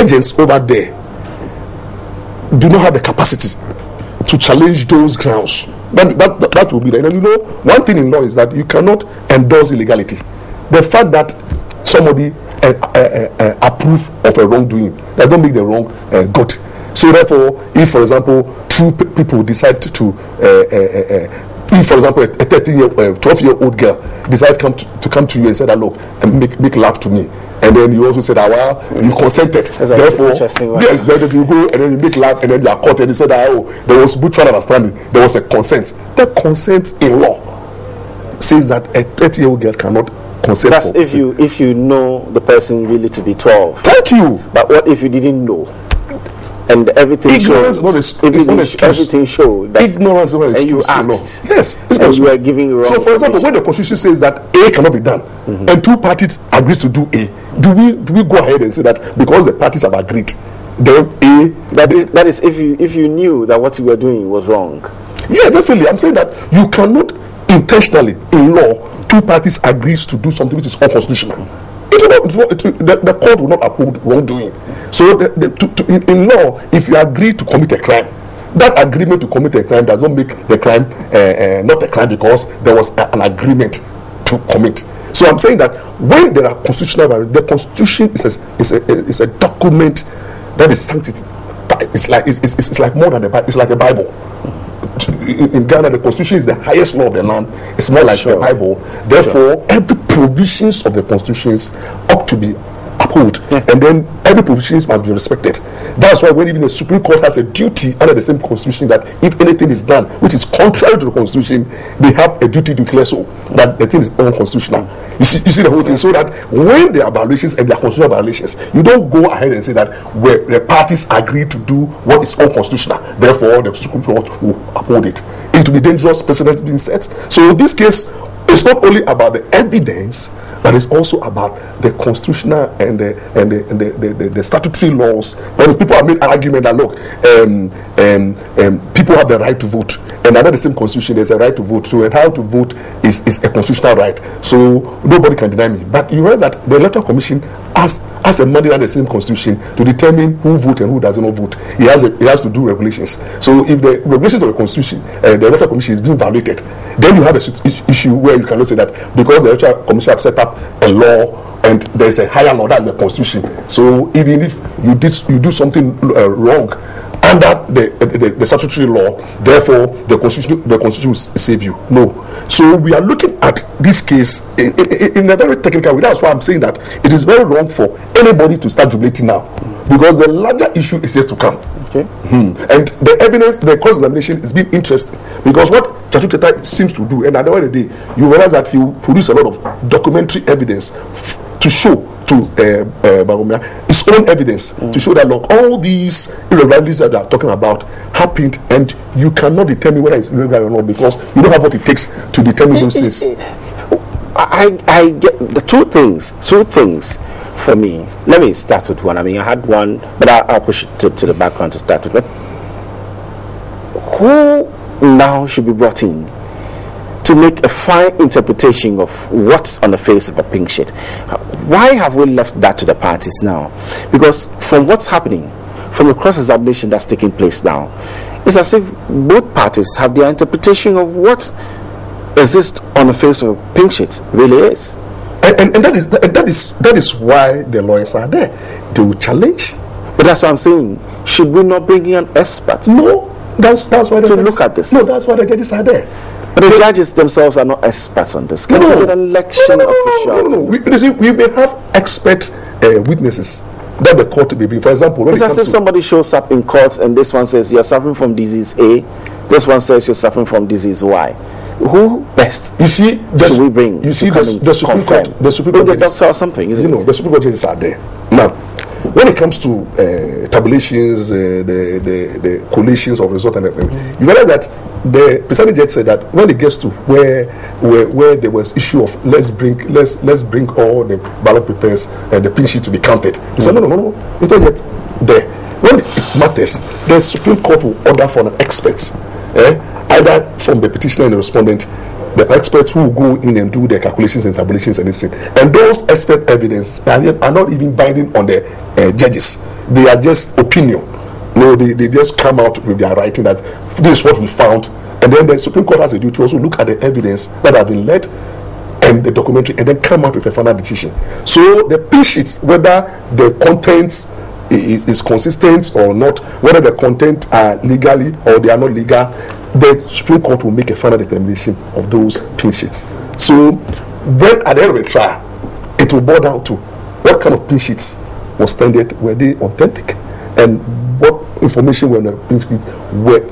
agents over there do not have the capacity to challenge those grounds. That will be there. And one thing in law is that you cannot endorse illegality. The fact that somebody approve of a wrongdoing, that don't make the wrong good. So therefore, if for example two people decide to if for example a 12-year-old girl decides to come to you and say that, look, and make love to me, and then you also said that, well, you consented. Therefore, yes, then you go and then you make love, and then you are caught, and you said that, oh, there was mutual understanding, there was a consent. That consent in law says that a 30-year-old girl cannot consent. That's if you know the person really to be 12. Thank you. But what if you didn't know? And everything ignorance shows. Everything showed. Ignorance is not an excuse. And you asked. Yes. And you are giving wrong. So, for example, when the Constitution says that A cannot be done, and two parties agree to do A, do we go ahead and say that because the parties have agreed, then A? That is if you knew that what you were doing was wrong. Yeah, definitely. I'm saying that you cannot intentionally in law two parties agrees to do something which is unconstitutional. The court will not uphold wrongdoing. So in law, if you agree to commit a crime, that agreement to commit a crime does not make the crime not a crime because there was an agreement to commit. So I'm saying that when there are constitutional violations, the Constitution is a document that is sanctity. It's like more than it's like the Bible. In Ghana, the Constitution is the highest law of the land. It's more like the Bible. Therefore, every provisions of the Constitutions ought to be upheld, and then every provisions must be respected. That's why when even the Supreme Court has a duty under the same Constitution that if anything is done which is contrary to the Constitution, they have a duty to declare so that the thing is unconstitutional. You see the whole thing. So that when there are violations and there are constitutional violations, you don't go ahead and say that where the parties agree to do what is unconstitutional, therefore the Supreme Court will uphold it. It will be dangerous precedent being set. So in this case, it's not only about the evidence, but it's also about the constitutional and the statutory laws. When people have made an argument that look, people have the right to vote, and under the same constitution there's a right to vote. So and how to vote is a constitutional right. So nobody can deny me. But you realize that the Electoral Commission has a mandate under the same constitution to determine who votes and who does not vote. He has to do regulations. So if the regulations of the constitution, the Electoral Commission is being violated, then you have an issue where you cannot say that because the Electoral Commission have set up a law and there is a higher law, that's the constitution. So even if you do something wrong under the statutory law, therefore the constitution will save you. No. So we are looking at this case in a very technical way. That's why I'm saying that it is very wrong for anybody to start jubilating now, because the larger issue is yet to come. Okay. And the evidence, the cross-examination is being interesting, because what Chachuketa seems to do, and at the end of the day, you realize that he will produce a lot of documentary evidence to show to Bawumia his own evidence to show that look, all these irregularities that they are talking about happened, and you cannot determine whether it's irregular or not because you don't have what it takes to determine those things. I get the two things for me. Let me start with one. I mean, I had one, but I'll push it to the background to start with. who now should be brought in to make a fine interpretation of what's on the face of a pink sheet? Why have we left that to the parties now? Because from what's happening, from the cross-examination that's taking place now, it's as if both parties have their interpretation of what exists on the face of a pink sheet really is. And that is why the lawyers are there. They will challenge. But that's what I'm saying. Should we not bring in an expert? No, that's why the to judges, look at this. No, that's why the judges are there. But the judges themselves are not experts on this. Can't we get an election official? No. We may have expert witnesses that the court may be. For example, it's as if somebody shows up in court and this one says you're suffering from disease A, this one says you're suffering from disease Y. Who best? You see, should we bring? You see, the Supreme Court, the doctor or something. The Supreme Court judges are there now. When it comes to tabulations, the collations of result and everything, you realize that the presiding judge said that when it gets to where there was issue of let's bring all the ballot papers and the pin sheet to be counted, he said no, it's not yet there. When it matters, the Supreme Court will order for an expert, either from the petitioner and the respondent, the experts who will go in and do their calculations and tabulations and this thing. And those expert evidence are not even binding on the judges. They are just opinion. No, they just come out with their writing that this is what we found. And then the Supreme Court has a duty to also look at the evidence that have been led and the documentary and then come out with a final decision. So the pin sheets, whether the contents is consistent or not, whether the content are legally or they are not legal, the Supreme Court will make a final determination of those pin sheets. So when at the end of the trial, it will boil down to what kind of pin sheets was tendered, were they authentic, and what information were in the pin sheet,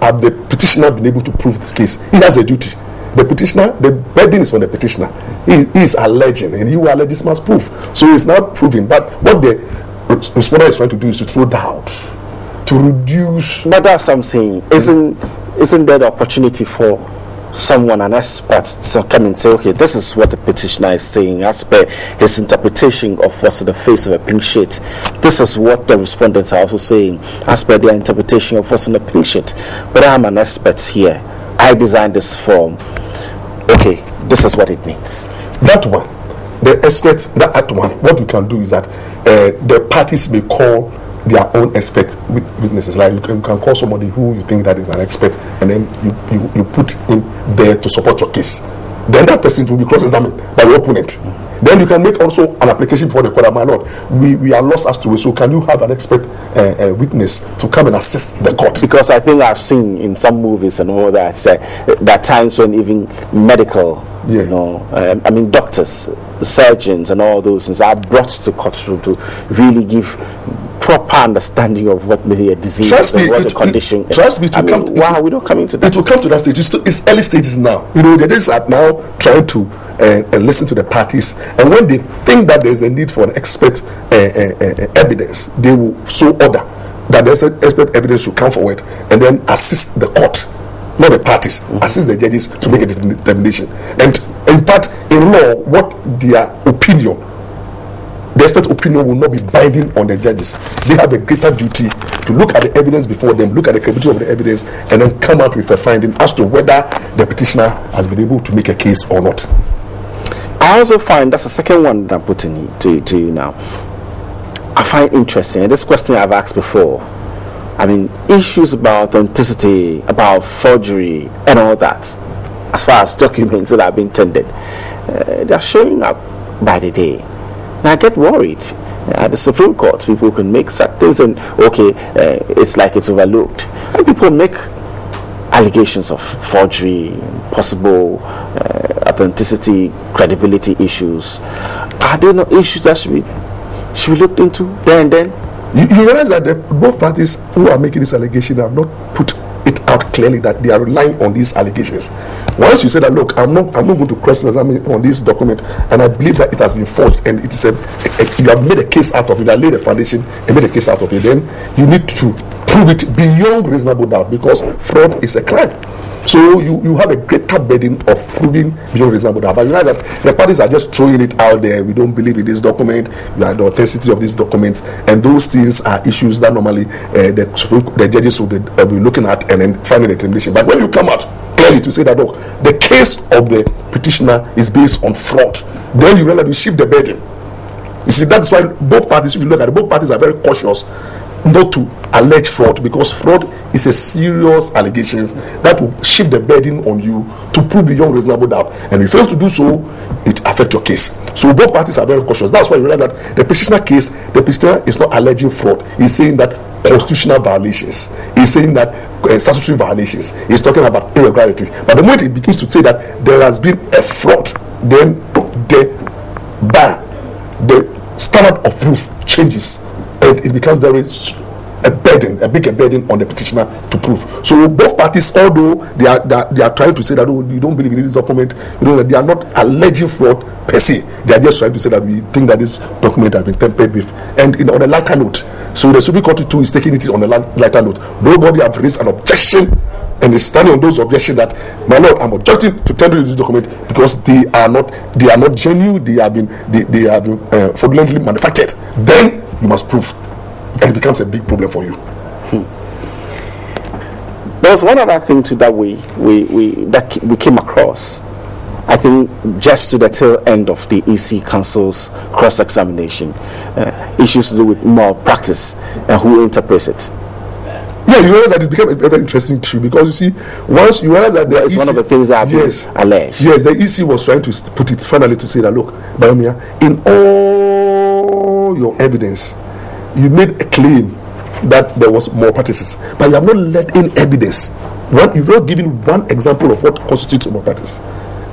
have the petitioner been able to prove this case. He has a duty. The petitioner, the burden is on the petitioner. He is alleging, and he will allege this must prove. So it's not proving. But what the respondent is trying to do is to throw doubt, to reduce. But that's what I'm saying. Isn't there the opportunity for someone, an expert, to come and say, okay, this is what the petitioner is saying as per his interpretation of what's on the face of a pink sheet. This is what the respondents are also saying as per their interpretation of what's on the pink sheet. But I'm an expert here. I designed this form. Okay, this is what it means. That one, the experts, that one, what we can do is that the parties may call their own expert witnesses. Like you can call somebody who you think that is an expert, and then you put him there to support your case. Then that person will be cross-examined by your opponent. Then you can make also an application before the court. My lord, we are lost as to it. So can you have an expert witness to come and assist the court? Because I think I've seen in some movies and all that there are times when even medical, doctors, surgeons, and all those things are brought to courtroom to really give proper understanding of what may be a disease and what the condition is. Trust me, why are we not coming to that? It will come to that stage. It's early stages now. The judges are now trying to listen to the parties, and when they think that there's a need for an expert evidence, they will so order that the expert evidence should come forward and then assist the court, not the parties, assist the judges to make a determination. And in fact, in law, what their opinion, the expert opinion will not be binding on the judges. They have a greater duty to look at the evidence before them, look at the credibility of the evidence, and then come out with a finding as to whether the petitioner has been able to make a case or not. I also find, that's the second one that I'm putting to you now, I find interesting, and this question I've asked before, I mean, issues about authenticity, about forgery, and all that, as far as documents that have been tendered, they're showing up by the day. And I get worried. At the Supreme Court, people can make such things and, it's like it's overlooked. And people make allegations of forgery, possible authenticity, credibility issues. Are there no issues that should be looked into there and then? You realize that both parties who are making this allegation have not put it out clearly that they are relying on these allegations. Once you say that, look, I'm not going to cross-examine on this document, and I believe that it has been forged, and it is you have made a case out of it, I laid a foundation and made a case out of it, then you need to prove it beyond reasonable doubt, because fraud is a crime. So you have a greater burden of proving beyond reasonable doubt. But you realize that the parties are just throwing it out there. We don't believe in this document. You are the authenticity of this document, and those things are issues that normally the judges will be looking at and then finding a determination. But when you come out clearly to say that, look, the case of the petitioner is based on fraud, then you realize you shift the burden. You see, that's why both parties, if you look at it, both parties are very cautious not to allege fraud, because fraud is a serious allegation that will shift the burden on you to prove beyond reasonable doubt, and if you fail to do so, it affects your case. So both parties are very cautious. That's why you realize that the petitioner case, the petitioner is not alleging fraud. He's saying that constitutional violations, he's saying that statutory violations, he's talking about irregularity. But the moment it begins to say that there has been a fraud, then the standard of proof changes, and it becomes a bigger burden on the petitioner to prove. So both parties, although they are trying to say that, oh, you don't believe in this document, they are not alleging fraud per se. They are just trying to say that we think that this document has been tampered with, and on a lighter note. So the Supreme Court too is taking it on a lighter note. Nobody has raised an objection and is standing on those objections that, my lord, I'm objecting to tender this document because they are not genuine. They have been fraudulently manufactured. Then you must prove, and it becomes a big problem for you. There was one other thing too that we came across, I think, just to the tail end of the EC Council's cross-examination, issues to do with malpractice and who interprets it. Yeah, you realize that it became a very interesting issue, because you see, once you realize that it's one of the things that have been alleged. Yes, the EC was trying to put it finally to say that, look, Baumia, in all your evidence, you made a claim that there was more practices, but you have not led in evidence. You've not given one example of what constitutes more practice,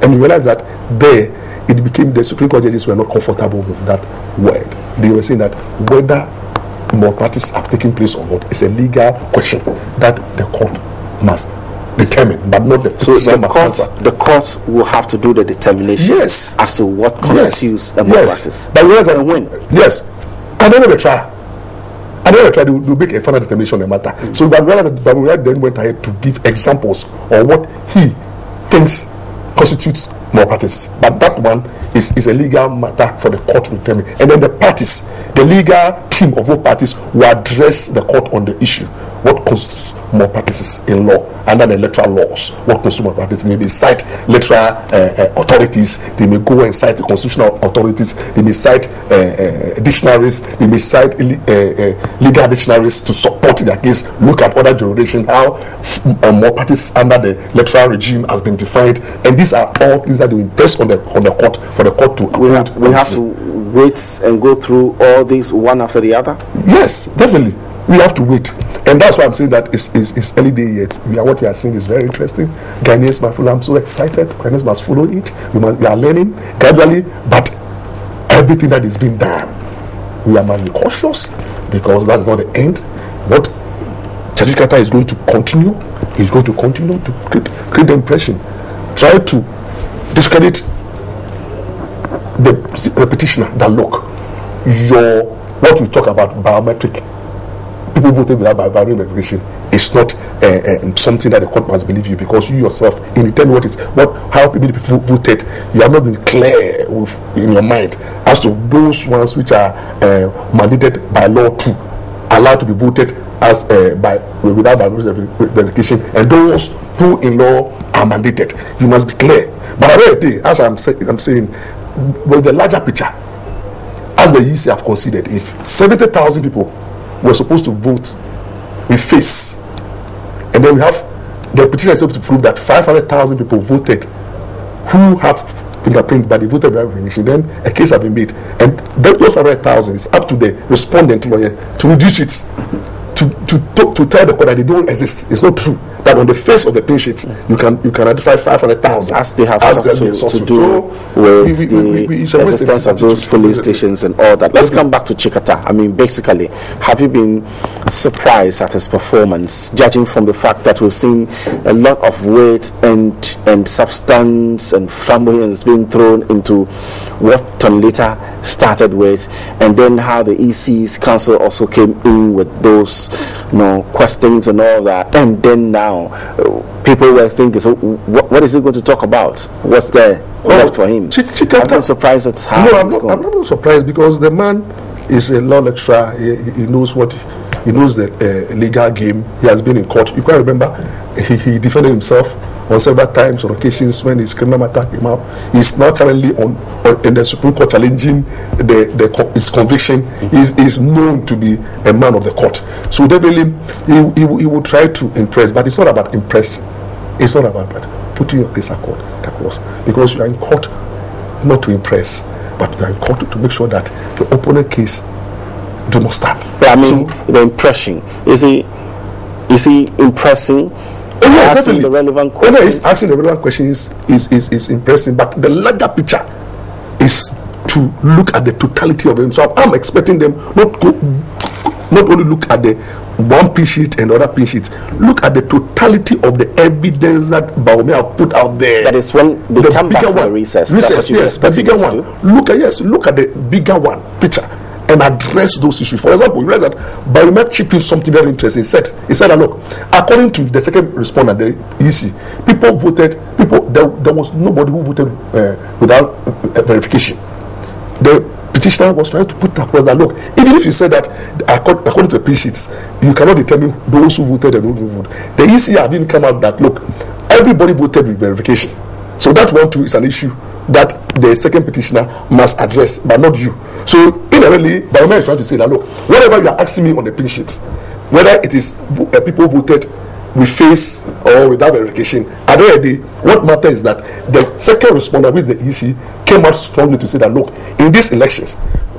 and you realize that there it became the Supreme Court judges were not comfortable with that word. They were saying that whether more practice have taken place or not is a legal question that the court must determine, but not the the court will have to do the determination, yes, as to what constitutes a malpractice. But realize that when I don't have a trial. I don't try to make a final determination on the matter. So but realize that Baumia then went ahead to give examples of what he thinks constitutes malpractice. But that one is a legal matter for the court to determine. And then the parties, the legal team of both parties, will address the court on the issue. What constitutes malpractices in law under the electoral laws? What constitutes malpractice? They may cite electoral authorities. They may go and cite the constitutional authorities. They may cite dictionaries. They may cite legal dictionaries to support their case. Look at other jurisdictions, how malpractice under the electoral regime has been defined. And these are all things that they invest on the court, for the court to we have to wait and go through all these one after the other. Yes, definitely. We have to wait, and that's why I'm saying that it's early day yet. What we are seeing is very interesting. Ghanaians must follow. I'm so excited. Ghanaians must follow it. We are learning gradually, but everything that is being done, we must be cautious, because that's not the end. What Chajikata is going to continue. He's going to continue to create the impression, try to discredit the petitioner. That look, what you talk about biometric. People voted without biometric verification. It's not something that the court must believe you, because you yourself, in determining how people voted, you have not been clear in your mind as to those ones which are mandated by law to allowed to be voted as without biometric verification, and those who in law are mandated. You must be clear. But already, as I'm saying, with the larger picture, as the EC have considered, if 70,000 people were supposed to vote with face, and then we have the petition is able to prove that 500,000 people voted who have fingerprint, but they voted without recognition, then a case has been made, and those 500,000 is up to the respondent lawyer to reduce it, to tell the court that they don't exist. It's not true that on the face of the patient you can identify 500,000 as they have to do with the existence of those police stations and all that. Let's come back to Chikata. I mean, basically, have you been surprised at his performance, judging from the fact that we've seen a lot of weight and substance and flamboyance being thrown into what Tonlita started with, and then how the EC's council also came in with those cross, questions and all that, and then now people were thinking, so what is he going to talk about? What's there left for him? I'm not surprised at how I'm not surprised, because the man is a law lecturer. He knows the legal game. He has been in court. You can remember he defended himself on several times, on occasions when his criminal matter came up. He's now currently in the Supreme Court challenging his conviction. He's known to be a man of the court. So definitely he will try to impress, but it's not about impressing. It's not about that. Putting your case across, because you are in court not to impress, but you are in court to make sure that the opponent case do not stand. But I mean, the impression, is he impressing? Asking the relevant questions. Whether he's asking the relevant questions is impressing, but the larger picture is to look at the totality of him. So I'm expecting them not only look at the one pin sheet and the other pin sheet, look at the totality of the evidence that Bawumia have put out there. That is when they come back from the recess. Yes, the bigger one. Look at the bigger one picture and address those issues. For example, you realize that Bawumia chipped in something very interesting. He said that, look, according to the second respondent, the EC, there was nobody who voted without verification. The petitioner was trying to put across that, look, even if you said that according to the pin sheets, you cannot determine those who voted and those who voted. The EC didn't come out that, look, everybody voted with verification. So that one too is an issue that the second petitioner must address, but not you. So inherently, Bawumia is trying to say that, look, whatever you are asking me on the pin sheets, whether it is people voted with face or without verification, at the end of the day, what matters is that the second responder with the EC came out strongly to say that, look, in these elections,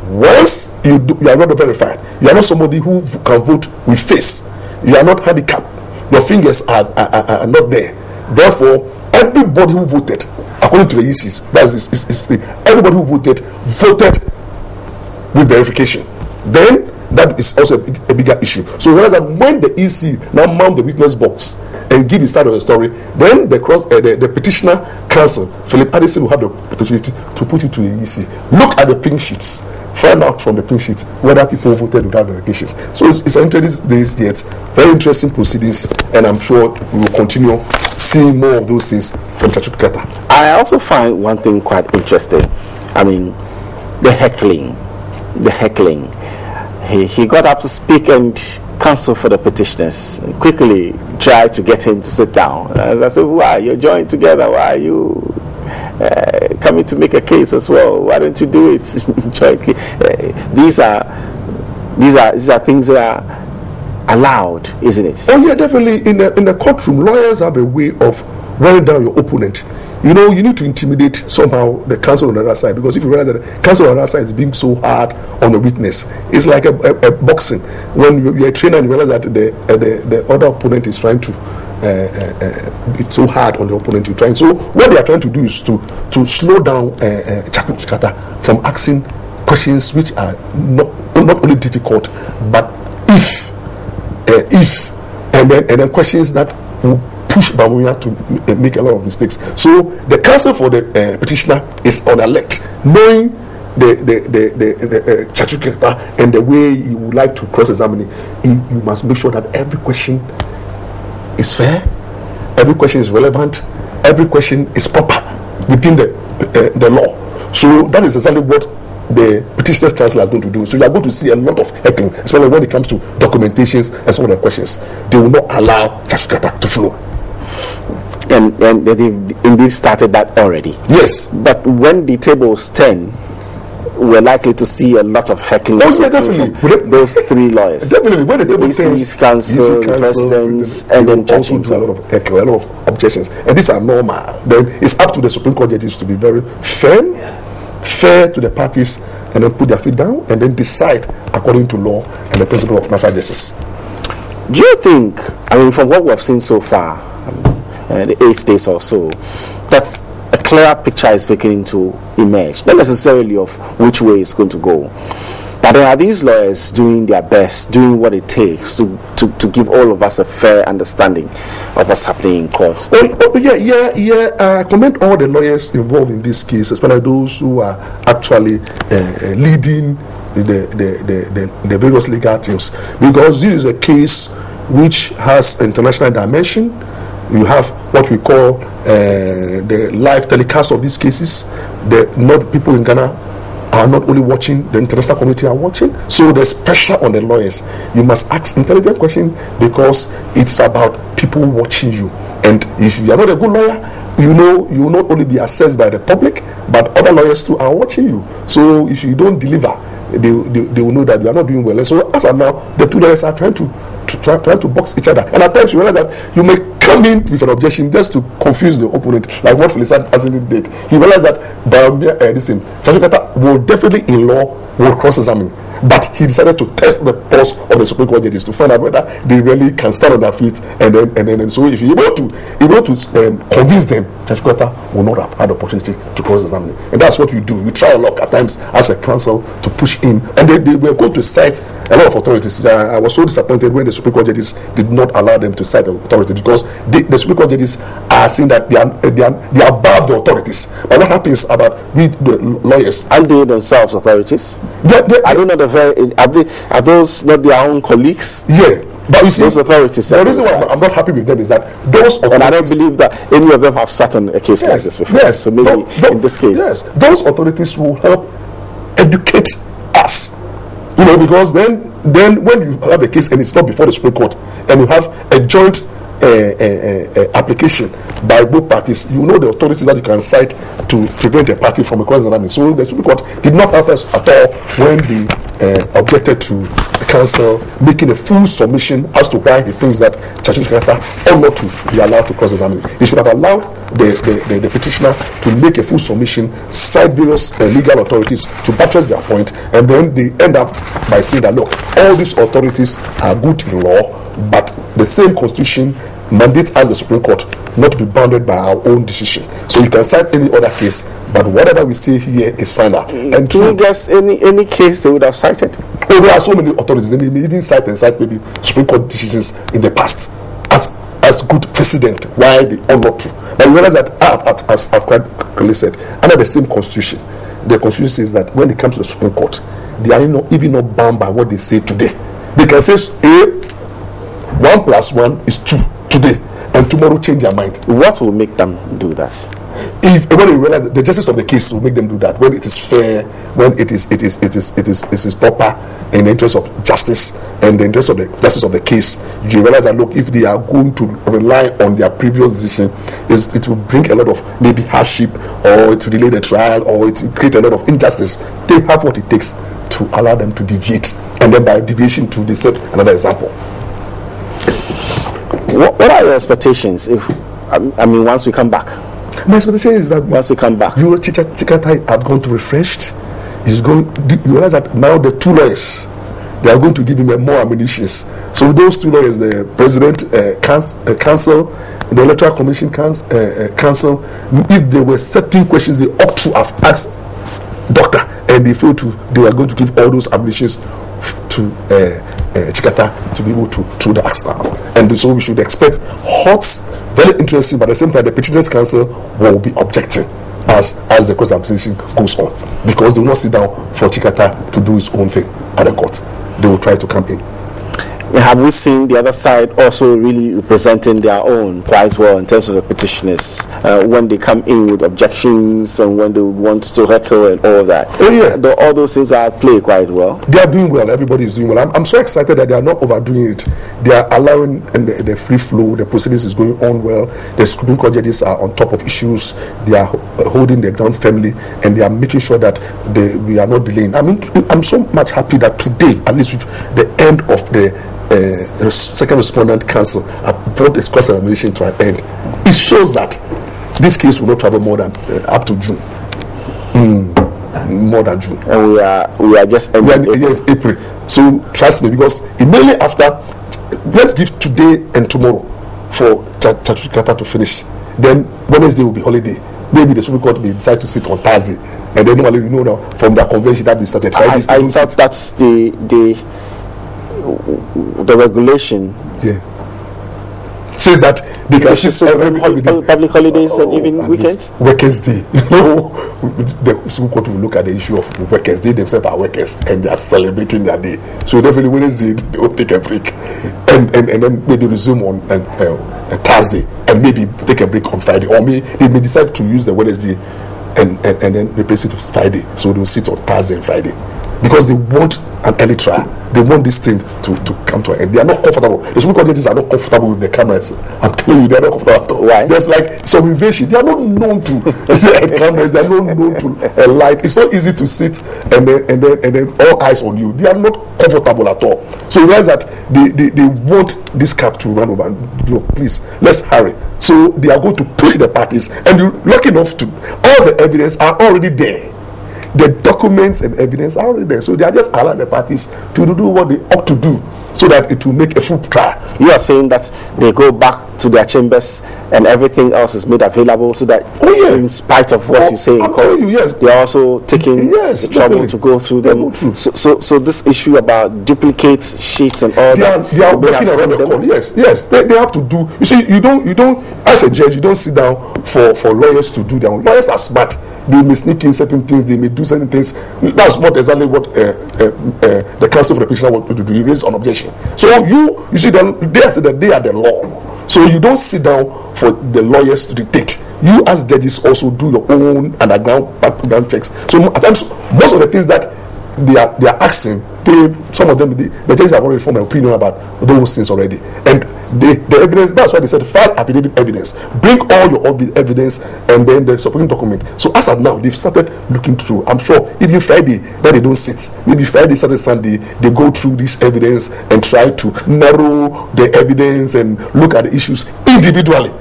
once you are not verified, you are not somebody who can vote with face, you are not handicapped, your fingers are not there. Therefore, everybody who voted, according to the ECs, everybody who voted with verification. Then that is also a bigger issue. So whereas that when the EC now mount the witness box and give his side of the story, then the petitioner counsel Philip Addison will have the opportunity to put it to the EC. Look at the pink sheets, find out from the pink sheets whether people voted without verifications. So it's interesting days yet, very interesting proceedings, and I'm sure we will continue seeing more of those things from Chachukata. I also find one thing quite interesting. I mean, the heckling. He got up to speak and counsel for the petitioners, and quickly tried to get him to sit down. As I said, why? You're joined together. Why are you coming to make a case as well? Why don't you do it jointly? These are things that are allowed, isn't it? Oh yeah, definitely. In the courtroom, lawyers have a way of wearing down your opponent. You need to intimidate somehow the counsel on the other side, because if you realize that the counsel on the other side is being so hard on the witness, it's like a boxing. When you're a trainer and you realize that the other opponent is trying to it's so hard on the opponent you're trying. So what they are trying to do is to slow down Chakata from asking questions which are not only difficult, but if and then questions that will push Bawumia to make a lot of mistakes. So the counsel for the petitioner is on alert, knowing the Chachuketa and the way he would like to cross-examine it. You must make sure that every question is fair, every question is relevant, every question is proper within the law. So that is exactly what the petitioner's counsel is going to do. So you are going to see a lot of heckling, especially when it comes to documentations and some of the questions. They will not allow Chachuketa to flow. And they've indeed started that already. Yes. But when the tables turn, we're likely to see a lot of heckling. Oh, yeah, definitely. Those three lawyers. Definitely. When the table turns, counsel, the presidents, and then judge himself. A lot of heckling, a lot of objections. And these are normal. Then it's up to the Supreme Court judges to be very fair to the parties, and then put their feet down and then decide according to law and the principle of natural justice. Do you think, from what we've seen so far, the 8 days or so, that a clearer picture is beginning to emerge, not necessarily of which way it's going to go, but are these lawyers doing their best, doing what it takes to give all of us a fair understanding of what's happening in court? I commend all the lawyers involved in this case, especially those who are actually leading the various legal teams, because this is a case which has international dimension. You have what we call the live telecast of these cases. Not people in Ghana are not only watching, the international community are watching. So there's pressure on the lawyers. You must ask intelligent questions, because it's about people watching you. And if you are not a good lawyer, you will not only be assessed by the public, but other lawyers too are watching you. So if you don't deliver, they will know that you are not doing well. And so as of now, the two lawyers are trying to box each other. And at times you realize that you may come in with an objection just to confuse the opponent, like what Felicity Azini did. He realized that Chachukata will definitely in law will cross-examine, but he decided to test the pulse of the Supreme Court judges to find out whether they really can stand on their feet, and so if you're able to convince them, Chachukata will not have had the opportunity to cross-examine. And that's what you do. You try a lot at times as a counsel to push in, and they were going to cite a lot of authorities. I was so disappointed when the Supreme Court judges did not allow them to cite the authority, because the Supreme Court judges are saying that they are above the authorities. But what happens about we the lawyers? Are they themselves authorities? I don't know. Are those not their own colleagues? Yeah. But you see, those authorities. The reason why I'm not happy with them is that those authorities, and I don't believe that any of them have sat on a case like this before. Yes. So maybe in this case, yes, those authorities will help educate us. Because then when you have a case and it's not before the Supreme Court, and you have a joint application by both parties, you know the authorities that you can cite to prevent a party from a cross-examining. So the Supreme Court did not help us at all when they objected to the counsel making a full submission as to why he thinks that Chachukata ought not to be allowed to cross-examine. He should have allowed the petitioner to make a full submission, cite various legal authorities to buttress their point, and then they end up by saying that, look, all these authorities are good in law, but the same constitution mandates as the Supreme Court not to be bounded by our own decision. So you can cite any other case, but whatever we say here is final. And can you guess any case they would have cited? Oh, there are so many authorities, and they may even cite maybe Supreme Court decisions in the past as good precedent why they ought not to. But you realize that, as I've quite clearly said, under the same constitution, the constitution says that when it comes to the Supreme Court, they are even not bound by what they say today. They can say 1 + 1 is 2 today, and tomorrow change their mind. What will make them do that? When they realize that the justice of the case will make them do that, when it is fair, when it is proper in the interest of justice and the interest of the justice of the case, you realize that, look, if they are going to rely on their previous decision, it will bring a lot of maybe hardship, or it will delay the trial, or it will create a lot of injustice. They have what it takes to allow them to deviate, and then by deviation they set another example. What are your expectations once we come back? My expectation is that once we come back, Chikata have gone to refreshed. You realize that now the two lawyers, they are going to give him more ammunition. So those two lawyers, the president, counsel, the electoral commission counsel, if there were certain questions they ought to have asked doctor, and they failed to, they were going to give all those ammunitions to Chikata to be able to throw the axe. And so we should expect hot, very interesting, but at the same time the petitioners counsel will be objecting as the cross examination goes on, because they will not sit down for Chikata to do his own thing at the court. They will try to come in. Have we seen the other side also really representing their own quite well in terms of the petitioners when they come in with objections and when they want to heckle and all that? Oh yeah, all those things are played quite well. They are doing well. Everybody is doing well. I'm so excited that they are not overdoing it. They are allowing the free flow. The proceedings is going on well. The Supreme Court judges are on top of issues. They are holding their ground firmly, and they are making sure that we are not delaying. I mean, I'm so much happy that today, at least with the end of the second respondent council brought its cross-examination to an end. It shows that this case will not travel more than up to June. More than June. And we are just ending April. So trust me, because immediately after, let's give today and tomorrow for Chachukata to finish. Then Wednesday will be holiday. Maybe the Supreme Court may decide to sit on Thursday, and then normally now from their convention that they started Friday. I thought that's the regulation. Yeah. says that they can sit every holiday. Public holidays and even weekends. Workers' Day. The Supreme Court will look at the issue of Workers' Day. Themselves are workers and they are celebrating their day. So definitely Wednesday they will take a break and then maybe resume on a Thursday and maybe take a break on Friday, or they may decide to use the Wednesday and then replace it with Friday. So they will sit on Thursday and Friday because they want an early trial. They want this thing to come to an end. They are not comfortable. The Supreme Court judges are not comfortable with the cameras. I'm telling you, they are not comfortable at all. Why? There's like some invasion. They are not known to cameras. They are not known to a light. It's not easy to sit and then all eyes on you. They are not comfortable at all. So realize that they want this cap to run over. And, please, let's hurry. So they are going to push the parties, and you're lucky enough to all the evidence are already there. The documents and evidence are already there, so they are just allowing the parties to do what they ought to do, so that it will make a full trial. You are saying that they go back to their chambers and everything else is made available, so that in spite of what you say in court, yes, they are also taking the trouble to go through them. So this issue about duplicate sheets and all they are working around the call. Yes, they have to do. You see, you don't as a judge, you don't sit down for lawyers to do their own. Lawyers are smart. They may sneak in certain things. They may do certain things. That's not exactly what the counsel for the petitioner want to do. You raise an objection. So you see them. They say that they are the law. So you don't sit down for the lawyers to dictate. You as judges also do your own underground background checks. So at times, most of the things that they are asking, some of them the judges have already formed an opinion about those things already, and the evidence. That's why they said file affidavit evidence. Bring all your evidence and then the supporting document. So as of now, they've started looking through. I'm sure even Friday that they don't sit. Maybe Friday, Saturday, Sunday they go through this evidence and try to narrow the evidence and look at the issues individually,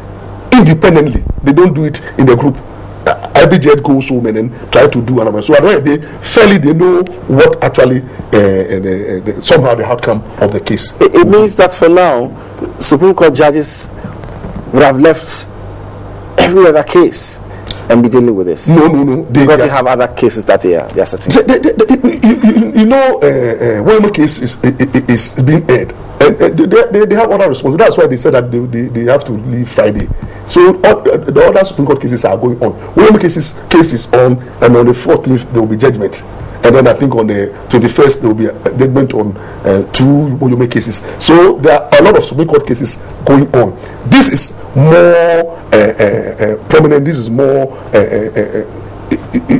independently. They don't do it in a group. Every judge goes home and then try to do another. So at the end of the day, they know what actually somehow the outcome of the case. It means that for now, Supreme Court judges would have left every other case and be dealing with this. No. Because they have other cases that they are setting. When a case is being aired, they have other responsibilities. That's why they said that they have to leave Friday. So the other Supreme Court cases are going on. When the case is on, and on the 14th there will be judgment. And then I think on the 21st there will be a judgment on 2 Oyome cases. So there are a lot of Supreme Court cases going on. This is more prominent. This is more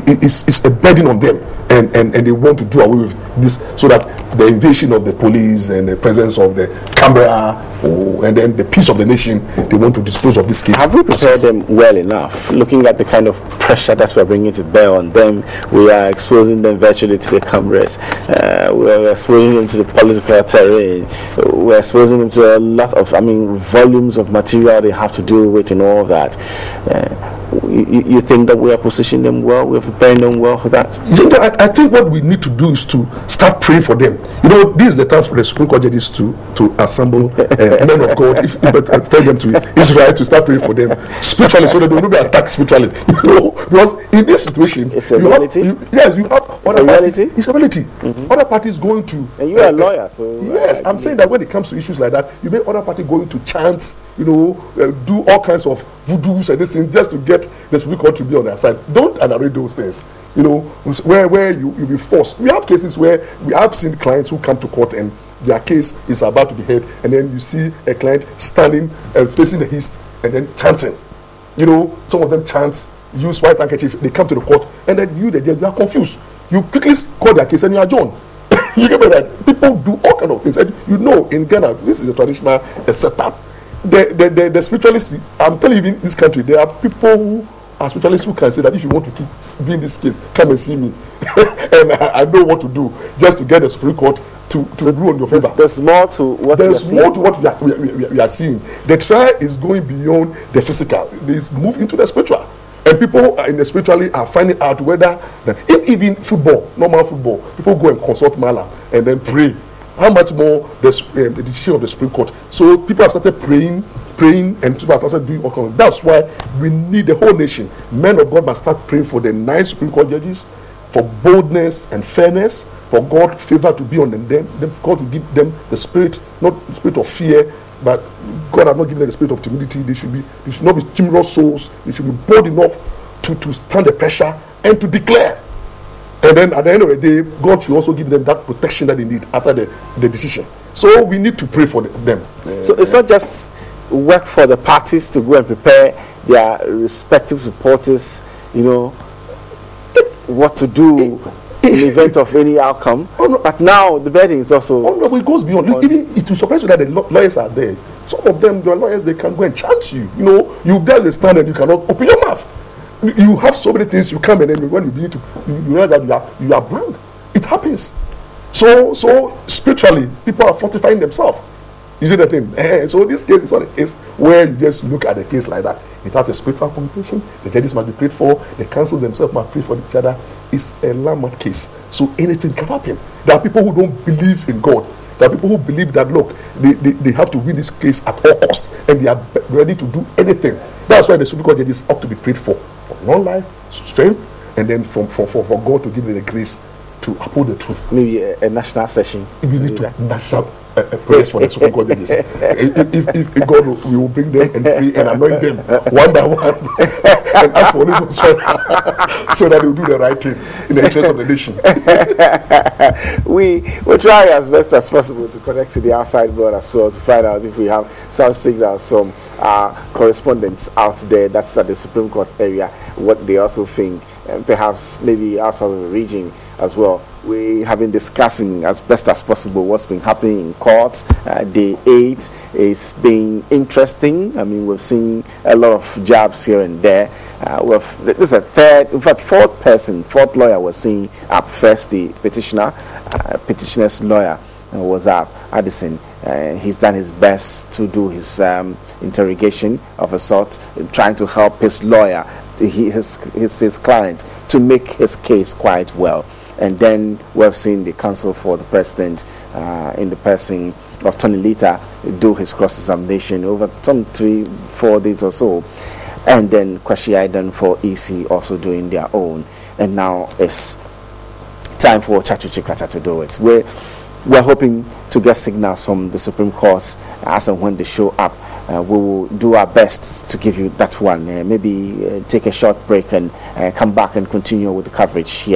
it's a burden on them, and they want to do away with this, so that the invasion of the police and the presence of the camera and then the peace of the nation, they want to dispose of this case. Have we prepared them well enough? Looking at the kind of pressure that we're bringing to bear on them, we are exposing them virtually to the cameras, we're exposing them to the political terrain, we're exposing them to a lot of volumes of material they have to deal with and all of that. You think that we are positioning them well, we're preparing them well for that? I think what we need to do is to start praying for them. This is the time for the Supreme Court judges to assemble men of God. Tell them it's right to start praying for them spiritually, so that they will not be attacked spiritually. Because in these situations, it's a reality. You have other parties. It's a reality. Mm-hmm. Other parties going to. And you are a lawyer, so. Yes, I'm saying that when it comes to issues like that, you make other party going to chant, do all kinds of voodoos and this thing just to get the Supreme Court to be on their side. Don't underrate those things. Where you'll be forced. We have cases where we have seen clients who come to court and their case is about to be heard, and then you see a client standing facing the east and then chanting. Some of them chant, use white handkerchief. They come to the court, and then you, the judge, you are confused. You quickly call their case and you are adjourned. You get me right? People do all kind of things, and in Ghana, this is a traditional setup. The spiritualists, I'm telling you, in this country, there are people who are spiritualists who can say that if you want to keep being this case, come and see me, and I know what to do just to get the Supreme Court to rule on your favor. There's more to what we are seeing. The trial is going beyond the physical. It's moved into the spiritual. And people in the spiritually are finding out whether, even football, normal football, people go and consult Malam and then pray. How much more the decision of the Supreme Court? So people have started praying, and people have started doing all kinds of. That's why we need the whole nation. Men of God must start praying for the 9 Supreme Court judges, for boldness and fairness, for God's favor to be on them, God to give them the spirit, not the spirit of fear, But God has not given them the spirit of timidity. They should not be timorous souls. They should be bold enough to stand the pressure and to declare. And then at the end of the day, God should also give them that protection that they need after the decision. So we need to pray for them. So it's not just work for the parties to go and prepare their respective supporters, what to do in the event of any outcome. But now the burden is also... Oh no, but it goes beyond. Even it will surprise you that the lawyers are there. Some of them, your lawyers, they can go and chance you. You guys stand and you cannot open your mouth. You have so many things you come and then when you begin to you realize that you are blank. It happens. So spiritually, people are fortifying themselves. You see the thing? So this case is not a case where you just look at the case like that. It has a spiritual connotation. The judges must be prayed for. The councils themselves must pray for each other. It's a landmark case. So anything can happen. There are people who don't believe in God. There are people who believe that, look, they have to win this case at all costs, and they are ready to do anything. That's why the Supreme Court judges ought to be prayed for long life, strength, and then for God to give them the grace to uphold the truth. Maybe a national session. We need to national prayers for the Supreme Court judges. If God we will bring them and pray and anoint them one by one and ask for Holy Ghost so that they will do the right thing in the interest of the nation. We will try as best as possible to connect to the outside world as well to find out if we have some signals from our correspondents out there that's at the Supreme Court area, what they also think, and perhaps maybe outside of the region as well. We have been discussing as best as possible what's been happening in courts. Day 8 is been interesting. I mean, we've seen a lot of jabs here and there. This is a fourth lawyer was seen up first. The petitioner's lawyer was up, Addison. He's done his best to do his interrogation of a sort, trying to help his lawyer, his client, to make his case quite well. And then we've seen the counsel for the president in the person of Tony Lita do his cross-examination over some 3-4 days or so. And then Kwashi Aidan for EC also doing their own. And now it's time for Chachu Chikata to do it. We're hoping to get signals from the Supreme Court as and when they show up. We will do our best to give you that one. Maybe take a short break and come back and continue with the coverage here.